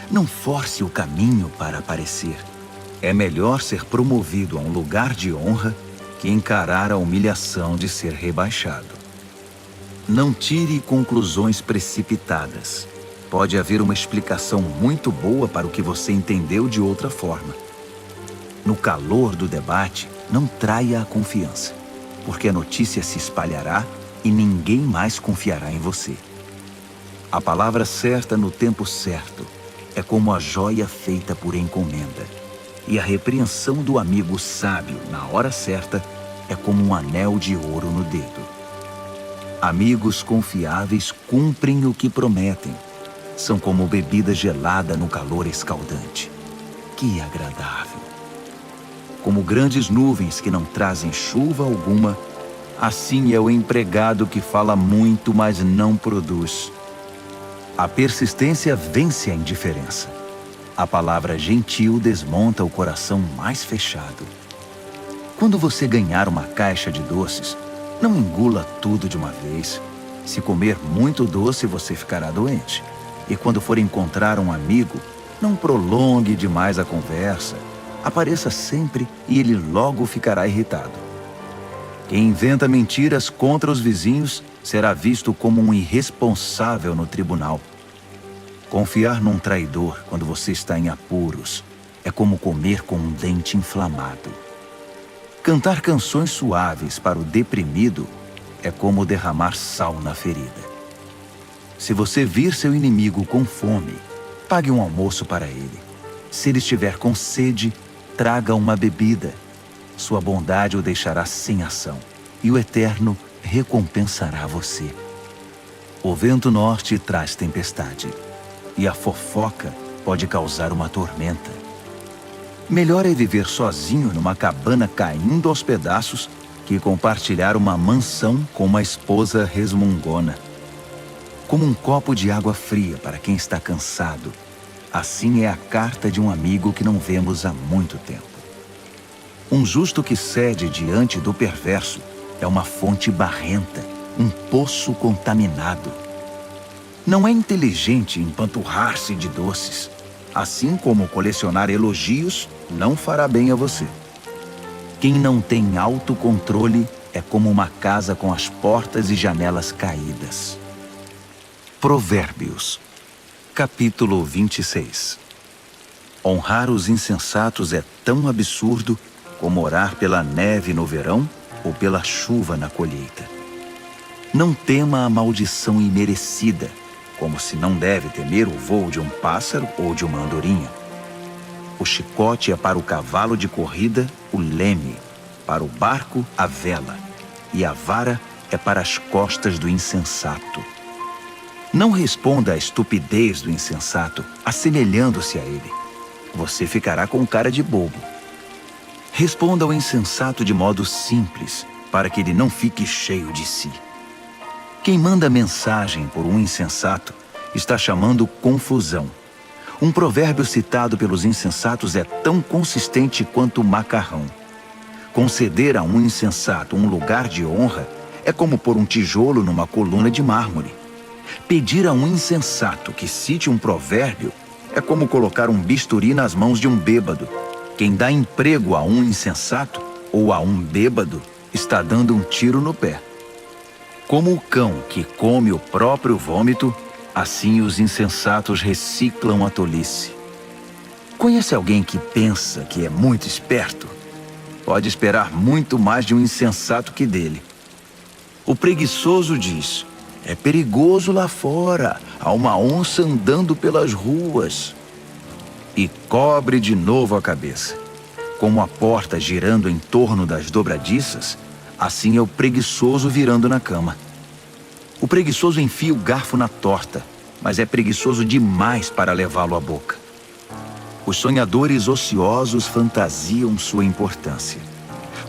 Não force o caminho para aparecer. É melhor ser promovido a um lugar de honra que encarar a humilhação de ser rebaixado. Não tire conclusões precipitadas. Pode haver uma explicação muito boa para o que você entendeu de outra forma. No calor do debate, não traia a confiança, porque a notícia se espalhará e ninguém mais confiará em você. A palavra certa no tempo certo é como a joia feita por encomenda, e a repreensão do amigo sábio na hora certa é como um anel de ouro no dedo. Amigos confiáveis cumprem o que prometem. São como bebida gelada no calor escaldante. Que agradável! Como grandes nuvens que não trazem chuva alguma, assim é o empregado que fala muito, mas não produz. A persistência vence a indiferença. A palavra gentil desmonta o coração mais fechado. Quando você ganhar uma caixa de doces, não engula tudo de uma vez. Se comer muito doce, você ficará doente. E quando for encontrar um amigo, não prolongue demais a conversa. Apareça sempre e ele logo ficará irritado. Quem inventa mentiras contra os vizinhos será visto como um irresponsável no tribunal. Confiar num traidor quando você está em apuros é como comer com um dente inflamado. Cantar canções suaves para o deprimido é como derramar sal na ferida. Se você vir seu inimigo com fome, pague um almoço para ele. Se ele estiver com sede, traga uma bebida. Sua bondade o deixará sem ação, e o Eterno recompensará você. O vento norte traz tempestade, e a fofoca pode causar uma tormenta. Melhor é viver sozinho numa cabana caindo aos pedaços que compartilhar uma mansão com uma esposa resmungona. Como um copo de água fria para quem está cansado, assim é a carta de um amigo que não vemos há muito tempo. Um justo que cede diante do perverso é uma fonte barrenta, um poço contaminado. Não é inteligente empanturrar-se de doces, assim como colecionar elogios não fará bem a você. Quem não tem autocontrole é como uma casa com as portas e janelas caídas. Provérbios, capítulo 26. Honrar os insensatos é tão absurdo como orar pela neve no verão ou pela chuva na colheita. Não tema a maldição imerecida, como se não deve temer o voo de um pássaro ou de uma andorinha. O chicote é para o cavalo de corrida o leme, para o barco a vela, e a vara é para as costas do insensato. Não responda à estupidez do insensato, assemelhando-se a ele. Você ficará com cara de bobo. Responda ao insensato de modo simples, para que ele não fique cheio de si. Quem manda mensagem por um insensato está chamando confusão. Um provérbio citado pelos insensatos é tão consistente quanto o macarrão. Conceder a um insensato um lugar de honra é como pôr um tijolo numa coluna de mármore. Pedir a um insensato que cite um provérbio é como colocar um bisturi nas mãos de um bêbado. Quem dá emprego a um insensato ou a um bêbado está dando um tiro no pé. Como o cão que come o próprio vômito, assim os insensatos reciclam a tolice. Conhece alguém que pensa que é muito esperto? Pode esperar muito mais de um insensato que dele. O preguiçoso diz: é perigoso lá fora, há uma onça andando pelas ruas. E cobre de novo a cabeça. Como a porta girando em torno das dobradiças, assim é o preguiçoso virando na cama. O preguiçoso enfia o garfo na torta, mas é preguiçoso demais para levá-lo à boca. Os sonhadores ociosos fantasiam sua importância.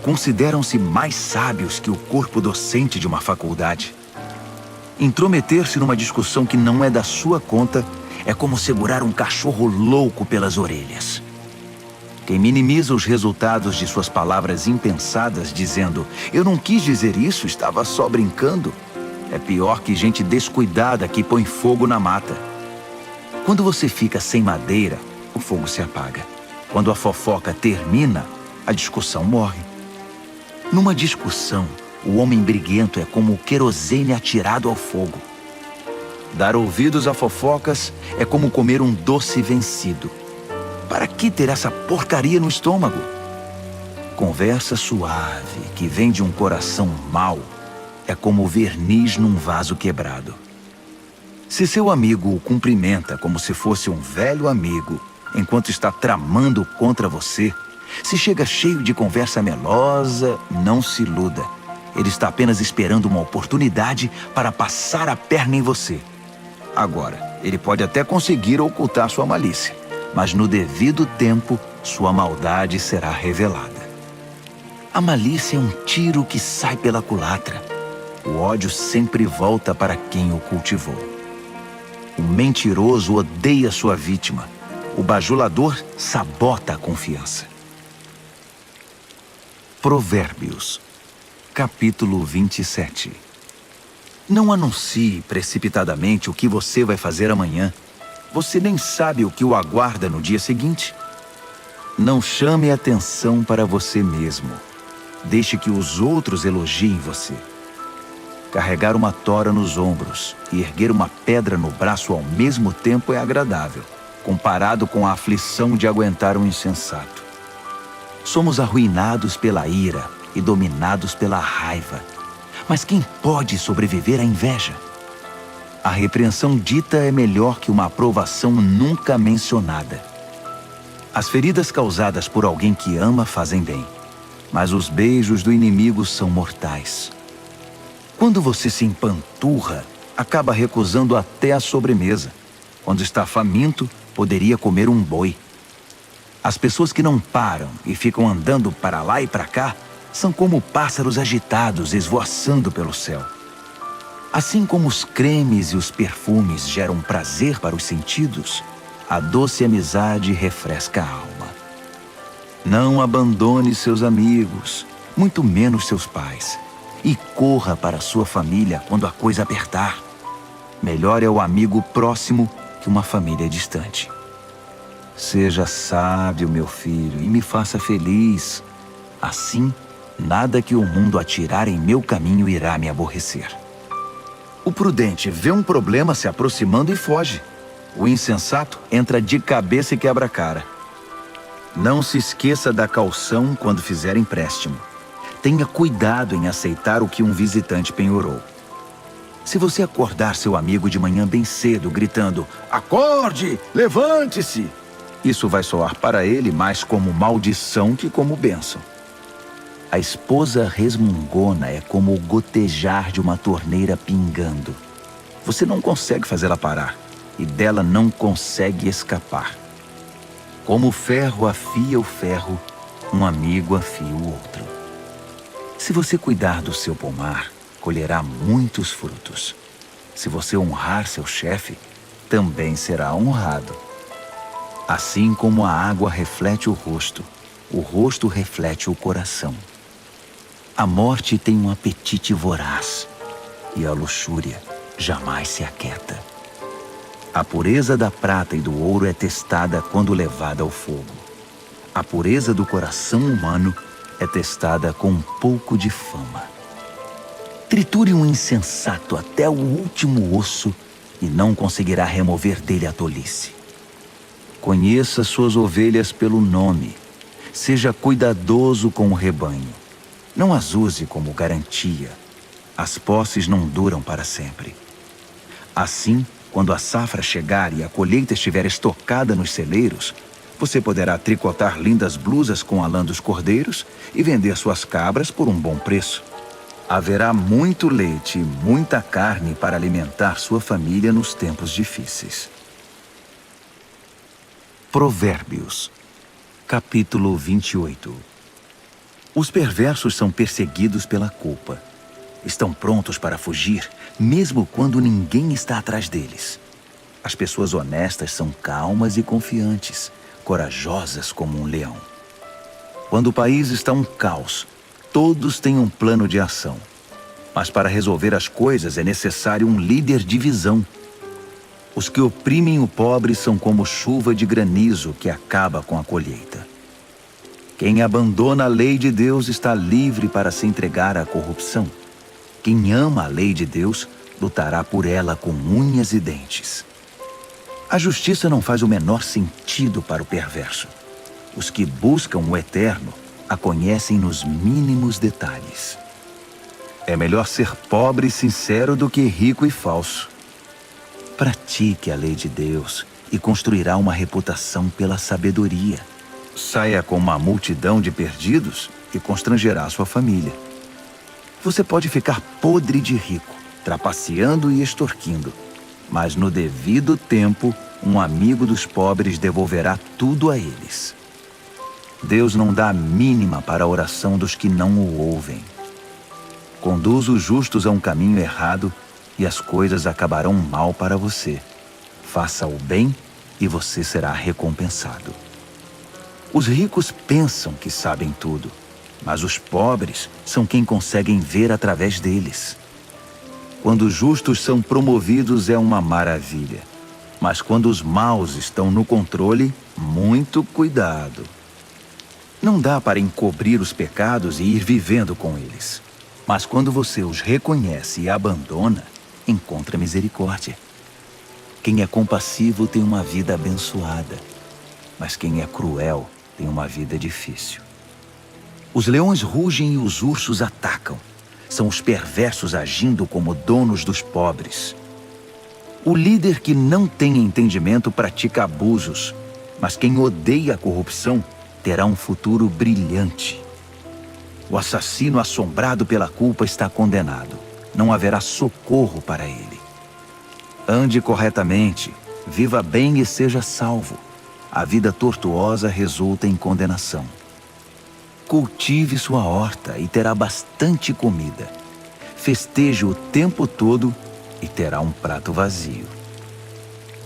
Consideram-se mais sábios que o corpo docente de uma faculdade. Intrometer-se numa discussão que não é da sua conta é como segurar um cachorro louco pelas orelhas. Quem minimiza os resultados de suas palavras impensadas, dizendo: eu não quis dizer isso, estava só brincando, é pior que gente descuidada que põe fogo na mata. Quando você fica sem madeira, o fogo se apaga. Quando a fofoca termina, a discussão morre. Numa discussão, o homem briguento é como o querosene atirado ao fogo. Dar ouvidos a fofocas é como comer um doce vencido. Para que ter essa porcaria no estômago? Conversa suave que vem de um coração mau é como verniz num vaso quebrado. Se seu amigo o cumprimenta como se fosse um velho amigo, enquanto está tramando contra você, se chega cheio de conversa melosa, não se iluda. Ele está apenas esperando uma oportunidade para passar a perna em você. Agora, ele pode até conseguir ocultar sua malícia, mas no devido tempo, sua maldade será revelada. A malícia é um tiro que sai pela culatra. O ódio sempre volta para quem o cultivou. O mentiroso odeia sua vítima. O bajulador sabota a confiança. Provérbios, capítulo 27. Não anuncie precipitadamente o que você vai fazer amanhã. Você nem sabe o que o aguarda no dia seguinte. Não chame atenção para você mesmo. Deixe que os outros elogiem você. Carregar uma tora nos ombros e erguer uma pedra no braço ao mesmo tempo é agradável, comparado com a aflição de aguentar um insensato. Somos arruinados pela ira e dominados pela raiva. Mas quem pode sobreviver à inveja? A repreensão dita é melhor que uma aprovação nunca mencionada. As feridas causadas por alguém que ama fazem bem, mas os beijos do inimigo são mortais. Quando você se empanturra, acaba recusando até a sobremesa. Quando está faminto, poderia comer um boi. As pessoas que não param e ficam andando para lá e para cá são como pássaros agitados esvoaçando pelo céu. Assim como os cremes e os perfumes geram prazer para os sentidos, a doce amizade refresca a alma. Não abandone seus amigos, muito menos seus pais, e corra para sua família quando a coisa apertar. Melhor é o amigo próximo que uma família distante. Seja sábio, meu filho, e me faça feliz. Assim, nada que o mundo atirar em meu caminho irá me aborrecer. O prudente vê um problema se aproximando e foge. O insensato entra de cabeça e quebra a cara. Não se esqueça da caução quando fizer empréstimo. Tenha cuidado em aceitar o que um visitante penhorou. Se você acordar seu amigo de manhã bem cedo, gritando: "Acorde! Levante-se!", isso vai soar para ele mais como maldição que como bênção. A esposa resmungona é como o gotejar de uma torneira pingando. Você não consegue fazê-la parar, e dela não consegue escapar. Como o ferro afia o ferro, um amigo afia o outro. Se você cuidar do seu pomar, colherá muitos frutos. Se você honrar seu chefe, também será honrado. Assim como a água reflete o rosto reflete o coração. A morte tem um apetite voraz, e a luxúria jamais se aquieta. A pureza da prata e do ouro é testada quando levada ao fogo. A pureza do coração humano é testada com um pouco de fama. Triture um insensato até o último osso e não conseguirá remover dele a tolice. Conheça suas ovelhas pelo nome. Seja cuidadoso com o rebanho. Não as use como garantia. As posses não duram para sempre. Assim, quando a safra chegar e a colheita estiver estocada nos celeiros, você poderá tricotar lindas blusas com a lã dos cordeiros e vender suas cabras por um bom preço. Haverá muito leite e muita carne para alimentar sua família nos tempos difíceis. Provérbios, capítulo 28. Os perversos são perseguidos pela culpa. Estão prontos para fugir, mesmo quando ninguém está atrás deles. As pessoas honestas são calmas e confiantes, corajosas como um leão. Quando o país está um caos, todos têm um plano de ação. Mas para resolver as coisas é necessário um líder de visão. Os que oprimem o pobre são como chuva de granizo que acaba com a colheita. Quem abandona a lei de Deus está livre para se entregar à corrupção. Quem ama a lei de Deus lutará por ela com unhas e dentes. A justiça não faz o menor sentido para o perverso. Os que buscam o eterno a conhecem nos mínimos detalhes. É melhor ser pobre e sincero do que rico e falso. Pratique a lei de Deus e construirá uma reputação pela sabedoria. Saia com uma multidão de perdidos e constrangerá sua família. Você pode ficar podre de rico, trapaceando e extorquindo, mas no devido tempo, um amigo dos pobres devolverá tudo a eles. Deus não dá a mínima para a oração dos que não o ouvem. Conduz os justos a um caminho errado e as coisas acabarão mal para você. Faça o bem e você será recompensado. Os ricos pensam que sabem tudo, mas os pobres são quem conseguem ver através deles. Quando os justos são promovidos é uma maravilha, mas quando os maus estão no controle, muito cuidado. Não dá para encobrir os pecados e ir vivendo com eles. Mas quando você os reconhece e abandona, encontra misericórdia. Quem é compassivo tem uma vida abençoada, mas quem é cruel tem uma vida difícil. Os leões rugem e os ursos atacam. São os perversos agindo como donos dos pobres. O líder que não tem entendimento pratica abusos, mas quem odeia a corrupção terá um futuro brilhante. O assassino assombrado pela culpa está condenado. Não haverá socorro para ele. Ande corretamente, viva bem e seja salvo. A vida tortuosa resulta em condenação. Cultive sua horta e terá bastante comida. Festeje o tempo todo e terá um prato vazio.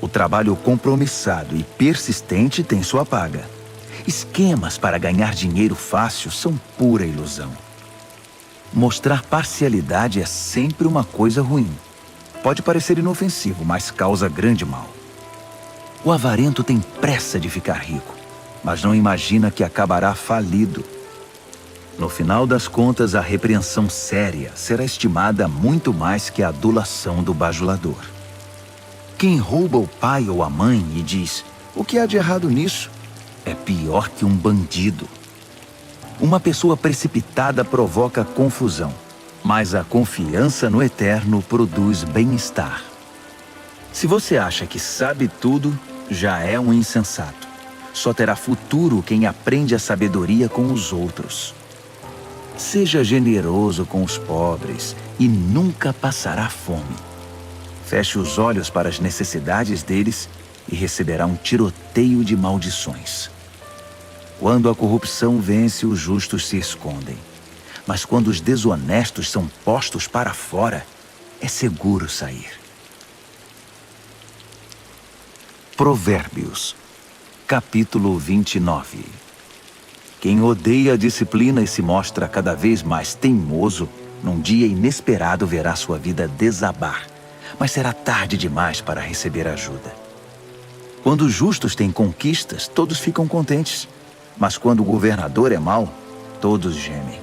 O trabalho compromissado e persistente tem sua paga. Esquemas para ganhar dinheiro fácil são pura ilusão. Mostrar parcialidade é sempre uma coisa ruim. Pode parecer inofensivo, mas causa grande mal. O avarento tem pressa de ficar rico, mas não imagina que acabará falido. No final das contas, a repreensão séria será estimada muito mais que a adulação do bajulador. Quem rouba o pai ou a mãe e diz: "O que há de errado nisso?", é pior que um bandido. Uma pessoa precipitada provoca confusão, mas a confiança no eterno produz bem-estar. Se você acha que sabe tudo, já é um insensato. Só terá futuro quem aprende a sabedoria com os outros. Seja generoso com os pobres e nunca passará fome. Feche os olhos para as necessidades deles e receberá um tiroteio de maldições. Quando a corrupção vence, os justos se escondem. Mas quando os desonestos são postos para fora, é seguro sair. Provérbios, capítulo 29. Quem odeia a disciplina e se mostra cada vez mais teimoso, num dia inesperado verá sua vida desabar, mas será tarde demais para receber ajuda. Quando os justos têm conquistas, todos ficam contentes, mas quando o governador é mau, todos gemem.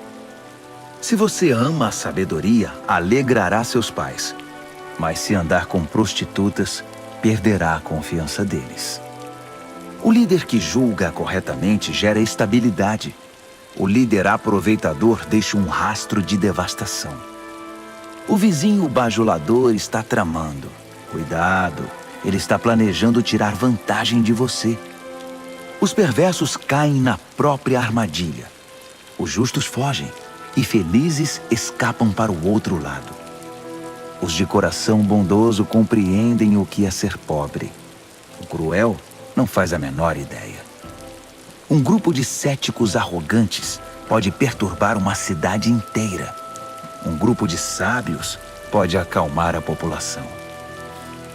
Se você ama a sabedoria, alegrará seus pais, mas se andar com prostitutas, perderá a confiança deles. O líder que julga corretamente gera estabilidade. O líder aproveitador deixa um rastro de devastação. O vizinho bajulador está tramando. Cuidado, ele está planejando tirar vantagem de você. Os perversos caem na própria armadilha. Os justos fogem e felizes escapam para o outro lado. Os de coração bondoso compreendem o que é ser pobre. O cruel não faz a menor ideia. Um grupo de céticos arrogantes pode perturbar uma cidade inteira. Um grupo de sábios pode acalmar a população.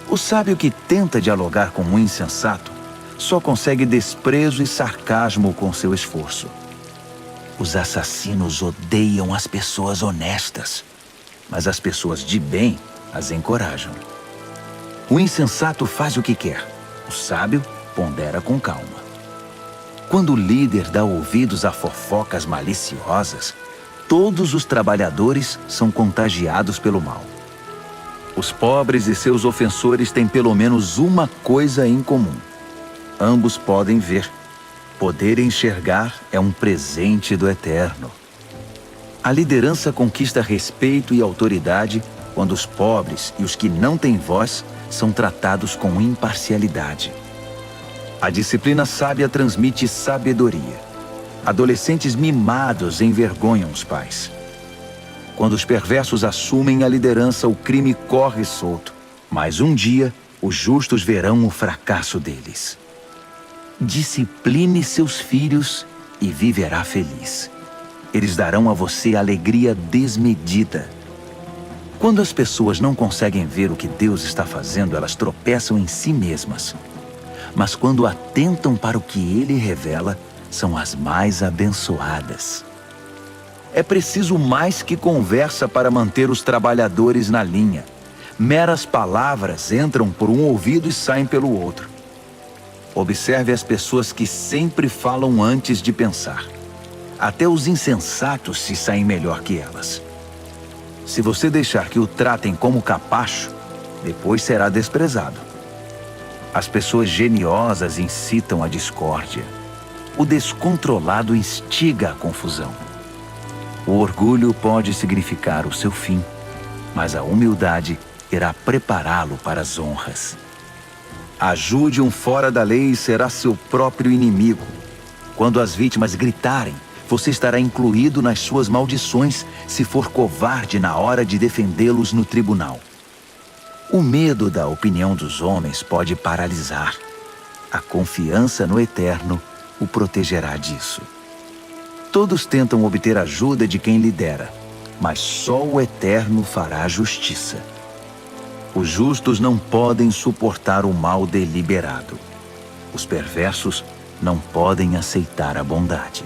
O sábio que tenta dialogar com um insensato só consegue desprezo e sarcasmo com seu esforço. Os assassinos odeiam as pessoas honestas, mas as pessoas de bem as encorajam. O insensato faz o que quer. O sábio pondera com calma. Quando o líder dá ouvidos a fofocas maliciosas, todos os trabalhadores são contagiados pelo mal. Os pobres e seus ofensores têm pelo menos uma coisa em comum. Ambos podem ver. Poder enxergar é um presente do Eterno. A liderança conquista respeito e autoridade quando os pobres e os que não têm voz são tratados com imparcialidade. A disciplina sábia transmite sabedoria. Adolescentes mimados envergonham os pais. Quando os perversos assumem a liderança, o crime corre solto. Mas um dia, os justos verão o fracasso deles. Discipline seus filhos e viverá feliz. Eles darão a você alegria desmedida. Quando as pessoas não conseguem ver o que Deus está fazendo, elas tropeçam em si mesmas. Mas quando atentam para o que Ele revela, são as mais abençoadas. É preciso mais que conversa para manter os trabalhadores na linha. Meras palavras entram por um ouvido e saem pelo outro. Observe as pessoas que sempre falam antes de pensar. Até os insensatos se saem melhor que elas. Se você deixar que o tratem como capacho, depois será desprezado. As pessoas geniosas incitam a discórdia. O descontrolado instiga a confusão. O orgulho pode significar o seu fim, mas a humildade irá prepará-lo para as honras. Ajude um fora da lei e será seu próprio inimigo. Quando as vítimas gritarem, você estará incluído nas suas maldições se for covarde na hora de defendê-los no tribunal. O medo da opinião dos homens pode paralisar. A confiança no Eterno o protegerá disso. Todos tentam obter ajuda de quem lidera, mas só o Eterno fará justiça. Os justos não podem suportar o mal deliberado. Os perversos não podem aceitar a bondade.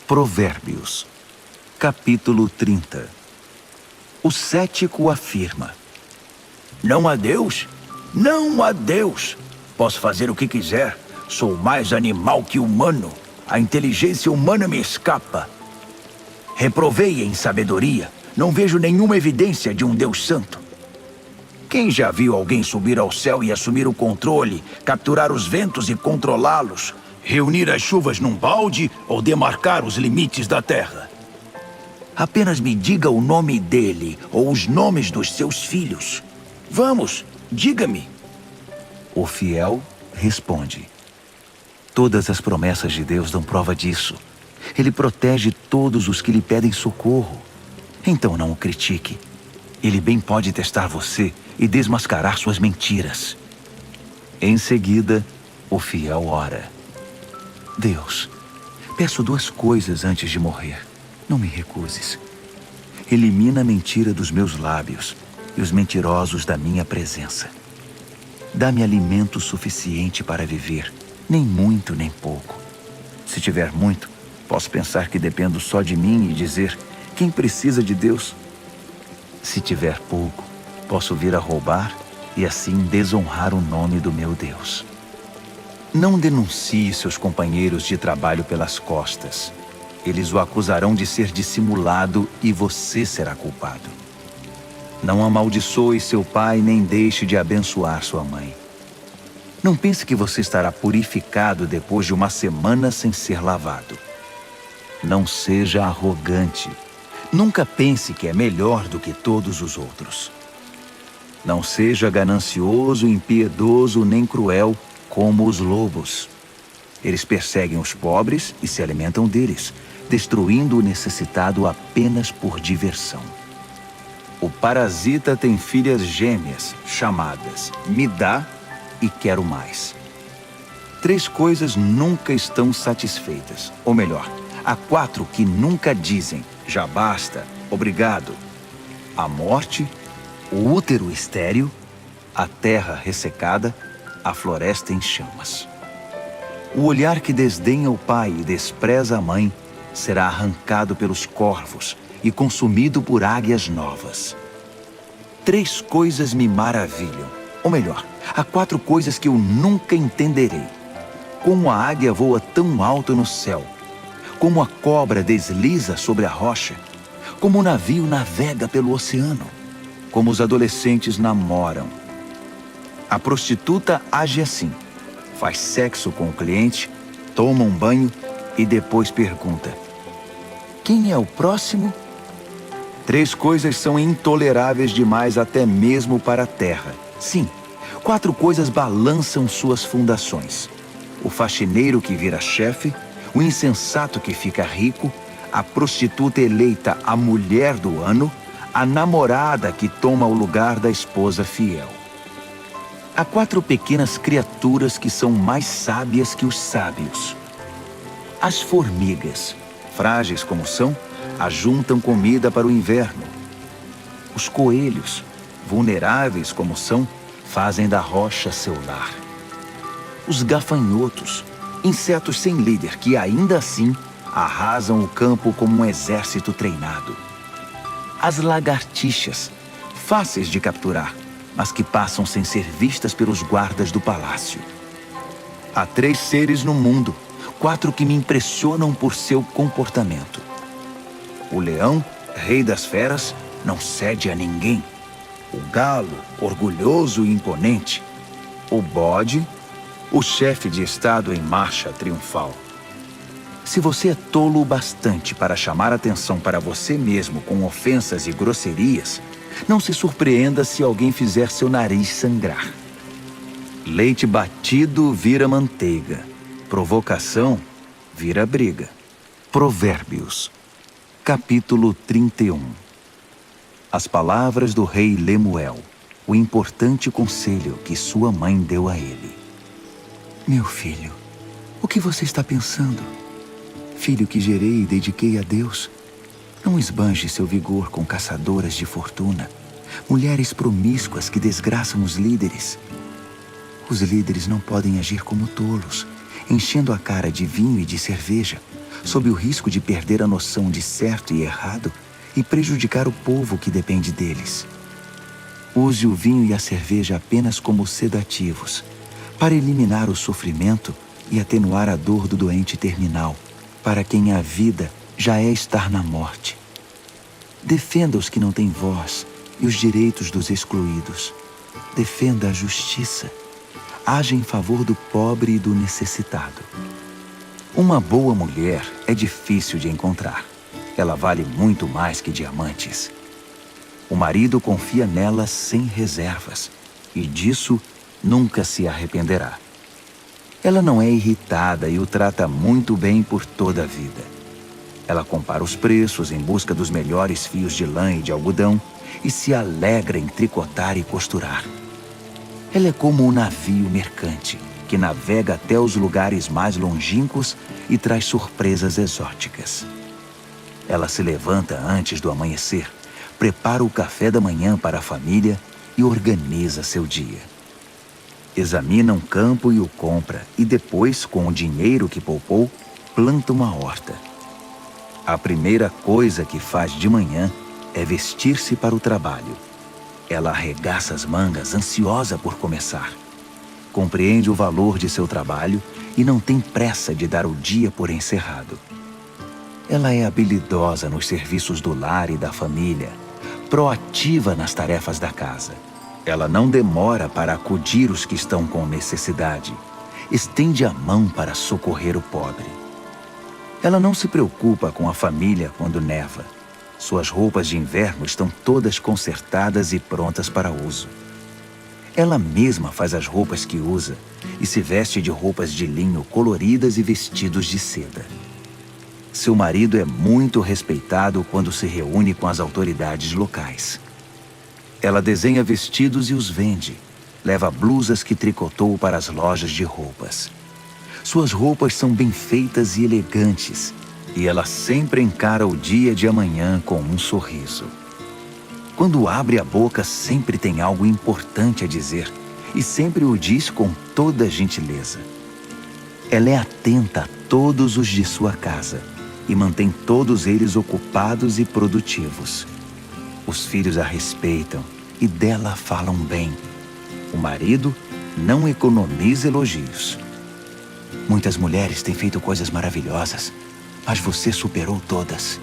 Provérbios, capítulo 30. O cético afirma: Não há Deus? Não há Deus! Posso fazer o que quiser. Sou mais animal que humano. A inteligência humana me escapa. Reprovei em sabedoria. Não vejo nenhuma evidência de um Deus santo. Quem já viu alguém subir ao céu e assumir o controle, capturar os ventos e controlá-los, reunir as chuvas num balde ou demarcar os limites da terra? Apenas me diga o nome dele ou os nomes dos seus filhos. Vamos, diga-me. O fiel responde: Todas as promessas de Deus dão prova disso. Ele protege todos os que lhe pedem socorro. Então não o critique. Ele bem pode testar você e desmascarar suas mentiras. Em seguida, o fiel ora: Deus, peço 2 coisas antes de morrer. Não me recuses. Elimina a mentira dos meus lábios e os mentirosos da minha presença. Dá-me alimento suficiente para viver, nem muito nem pouco. Se tiver muito, posso pensar que dependo só de mim e dizer: quem precisa de Deus? Se tiver pouco, posso vir a roubar e assim desonrar o nome do meu Deus. Não denuncie seus companheiros de trabalho pelas costas. Eles o acusarão de ser dissimulado e você será culpado. Não amaldiçoe seu pai nem deixe de abençoar sua mãe. Não pense que você estará purificado depois de uma semana sem ser lavado. Não seja arrogante. Nunca pense que é melhor do que todos os outros. Não seja ganancioso, impiedoso nem cruel como os lobos. Eles perseguem os pobres e se alimentam deles, destruindo o necessitado apenas por diversão. O parasita tem filhas gêmeas chamadas me dá e quero mais. 3 coisas nunca estão satisfeitas. Ou melhor, há 4 que nunca dizem já basta, obrigado. A morte, o útero estéril, a terra ressecada, a floresta em chamas. O olhar que desdenha o pai e despreza a mãe será arrancado pelos corvos e consumido por águias novas. 3 coisas me maravilham. Ou melhor, há 4 coisas que eu nunca entenderei. Como a águia voa tão alto no céu, como a cobra desliza sobre a rocha, como o navio navega pelo oceano, como os adolescentes namoram. A prostituta age assim. Faz sexo com o cliente, toma um banho e depois pergunta: quem é o próximo? 3 coisas são intoleráveis demais até mesmo para a terra. Sim, 4 coisas balançam suas fundações: o faxineiro que vira chefe, o insensato que fica rico, a prostituta eleita a mulher do ano, a namorada que toma o lugar da esposa fiel. Há 4 pequenas criaturas que são mais sábias que os sábios. As formigas, frágeis como são, ajuntam comida para o inverno. Os coelhos, vulneráveis como são, fazem da rocha seu lar. Os gafanhotos, insetos sem líder que ainda assim arrasam o campo como um exército treinado. As lagartixas, fáceis de capturar, mas que passam sem ser vistas pelos guardas do palácio. Há 3 seres no mundo, 4 que me impressionam por seu comportamento. O leão, rei das feras, não cede a ninguém. O galo, orgulhoso e imponente. O bode, o chefe de estado em marcha triunfal. Se você é tolo o bastante para chamar atenção para você mesmo com ofensas e grosserias, não se surpreenda se alguém fizer seu nariz sangrar. Leite batido vira manteiga. Provocação vira briga. Provérbios, capítulo 31. As palavras do rei Lemuel, o importante conselho que sua mãe deu a ele. Meu filho, o que você está pensando? Filho que gerei e dediquei a Deus, não esbanje seu vigor com caçadoras de fortuna, mulheres promíscuas que desgraçam os líderes. Os líderes não podem agir como tolos, enchendo a cara de vinho e de cerveja, sob o risco de perder a noção de certo e errado e prejudicar o povo que depende deles. Use o vinho e a cerveja apenas como sedativos, para eliminar o sofrimento e atenuar a dor do doente terminal, para quem a vida já é estar na morte. Defenda os que não têm voz e os direitos dos excluídos. Defenda a justiça. Haja em favor do pobre e do necessitado. Uma boa mulher é difícil de encontrar. Ela vale muito mais que diamantes. O marido confia nela sem reservas, e disso nunca se arrependerá. Ela não é irritada e o trata muito bem por toda a vida. Ela compara os preços em busca dos melhores fios de lã e de algodão e se alegra em tricotar e costurar. Ela é como um navio mercante que navega até os lugares mais longínquos e traz surpresas exóticas. Ela se levanta antes do amanhecer, prepara o café da manhã para a família e organiza seu dia. Examina um campo e o compra, e depois, com o dinheiro que poupou, planta uma horta. A primeira coisa que faz de manhã é vestir-se para o trabalho. Ela arregaça as mangas, ansiosa por começar. Compreende o valor de seu trabalho e não tem pressa de dar o dia por encerrado. Ela é habilidosa nos serviços do lar e da família, proativa nas tarefas da casa. Ela não demora para acudir os que estão com necessidade. Estende a mão para socorrer o pobre. Ela não se preocupa com a família quando neva. Suas roupas de inverno estão todas consertadas e prontas para uso. Ela mesma faz as roupas que usa e se veste de roupas de linho coloridas e vestidos de seda. Seu marido é muito respeitado quando se reúne com as autoridades locais. Ela desenha vestidos e os vende. Leva blusas que tricotou para as lojas de roupas. Suas roupas são bem feitas e elegantes, e ela sempre encara o dia de amanhã com um sorriso. Quando abre a boca, sempre tem algo importante a dizer, e sempre o diz com toda gentileza. Ela é atenta a todos os de sua casa, e mantém todos eles ocupados e produtivos. Os filhos a respeitam e dela falam bem. O marido não economiza elogios. Muitas mulheres têm feito coisas maravilhosas, mas você superou todas.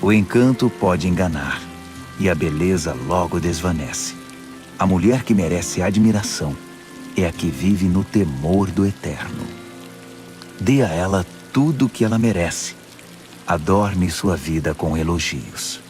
O encanto pode enganar, e a beleza logo desvanece. A mulher que merece admiração é a que vive no temor do Eterno. Dê a ela tudo o que ela merece. Adorne sua vida com elogios.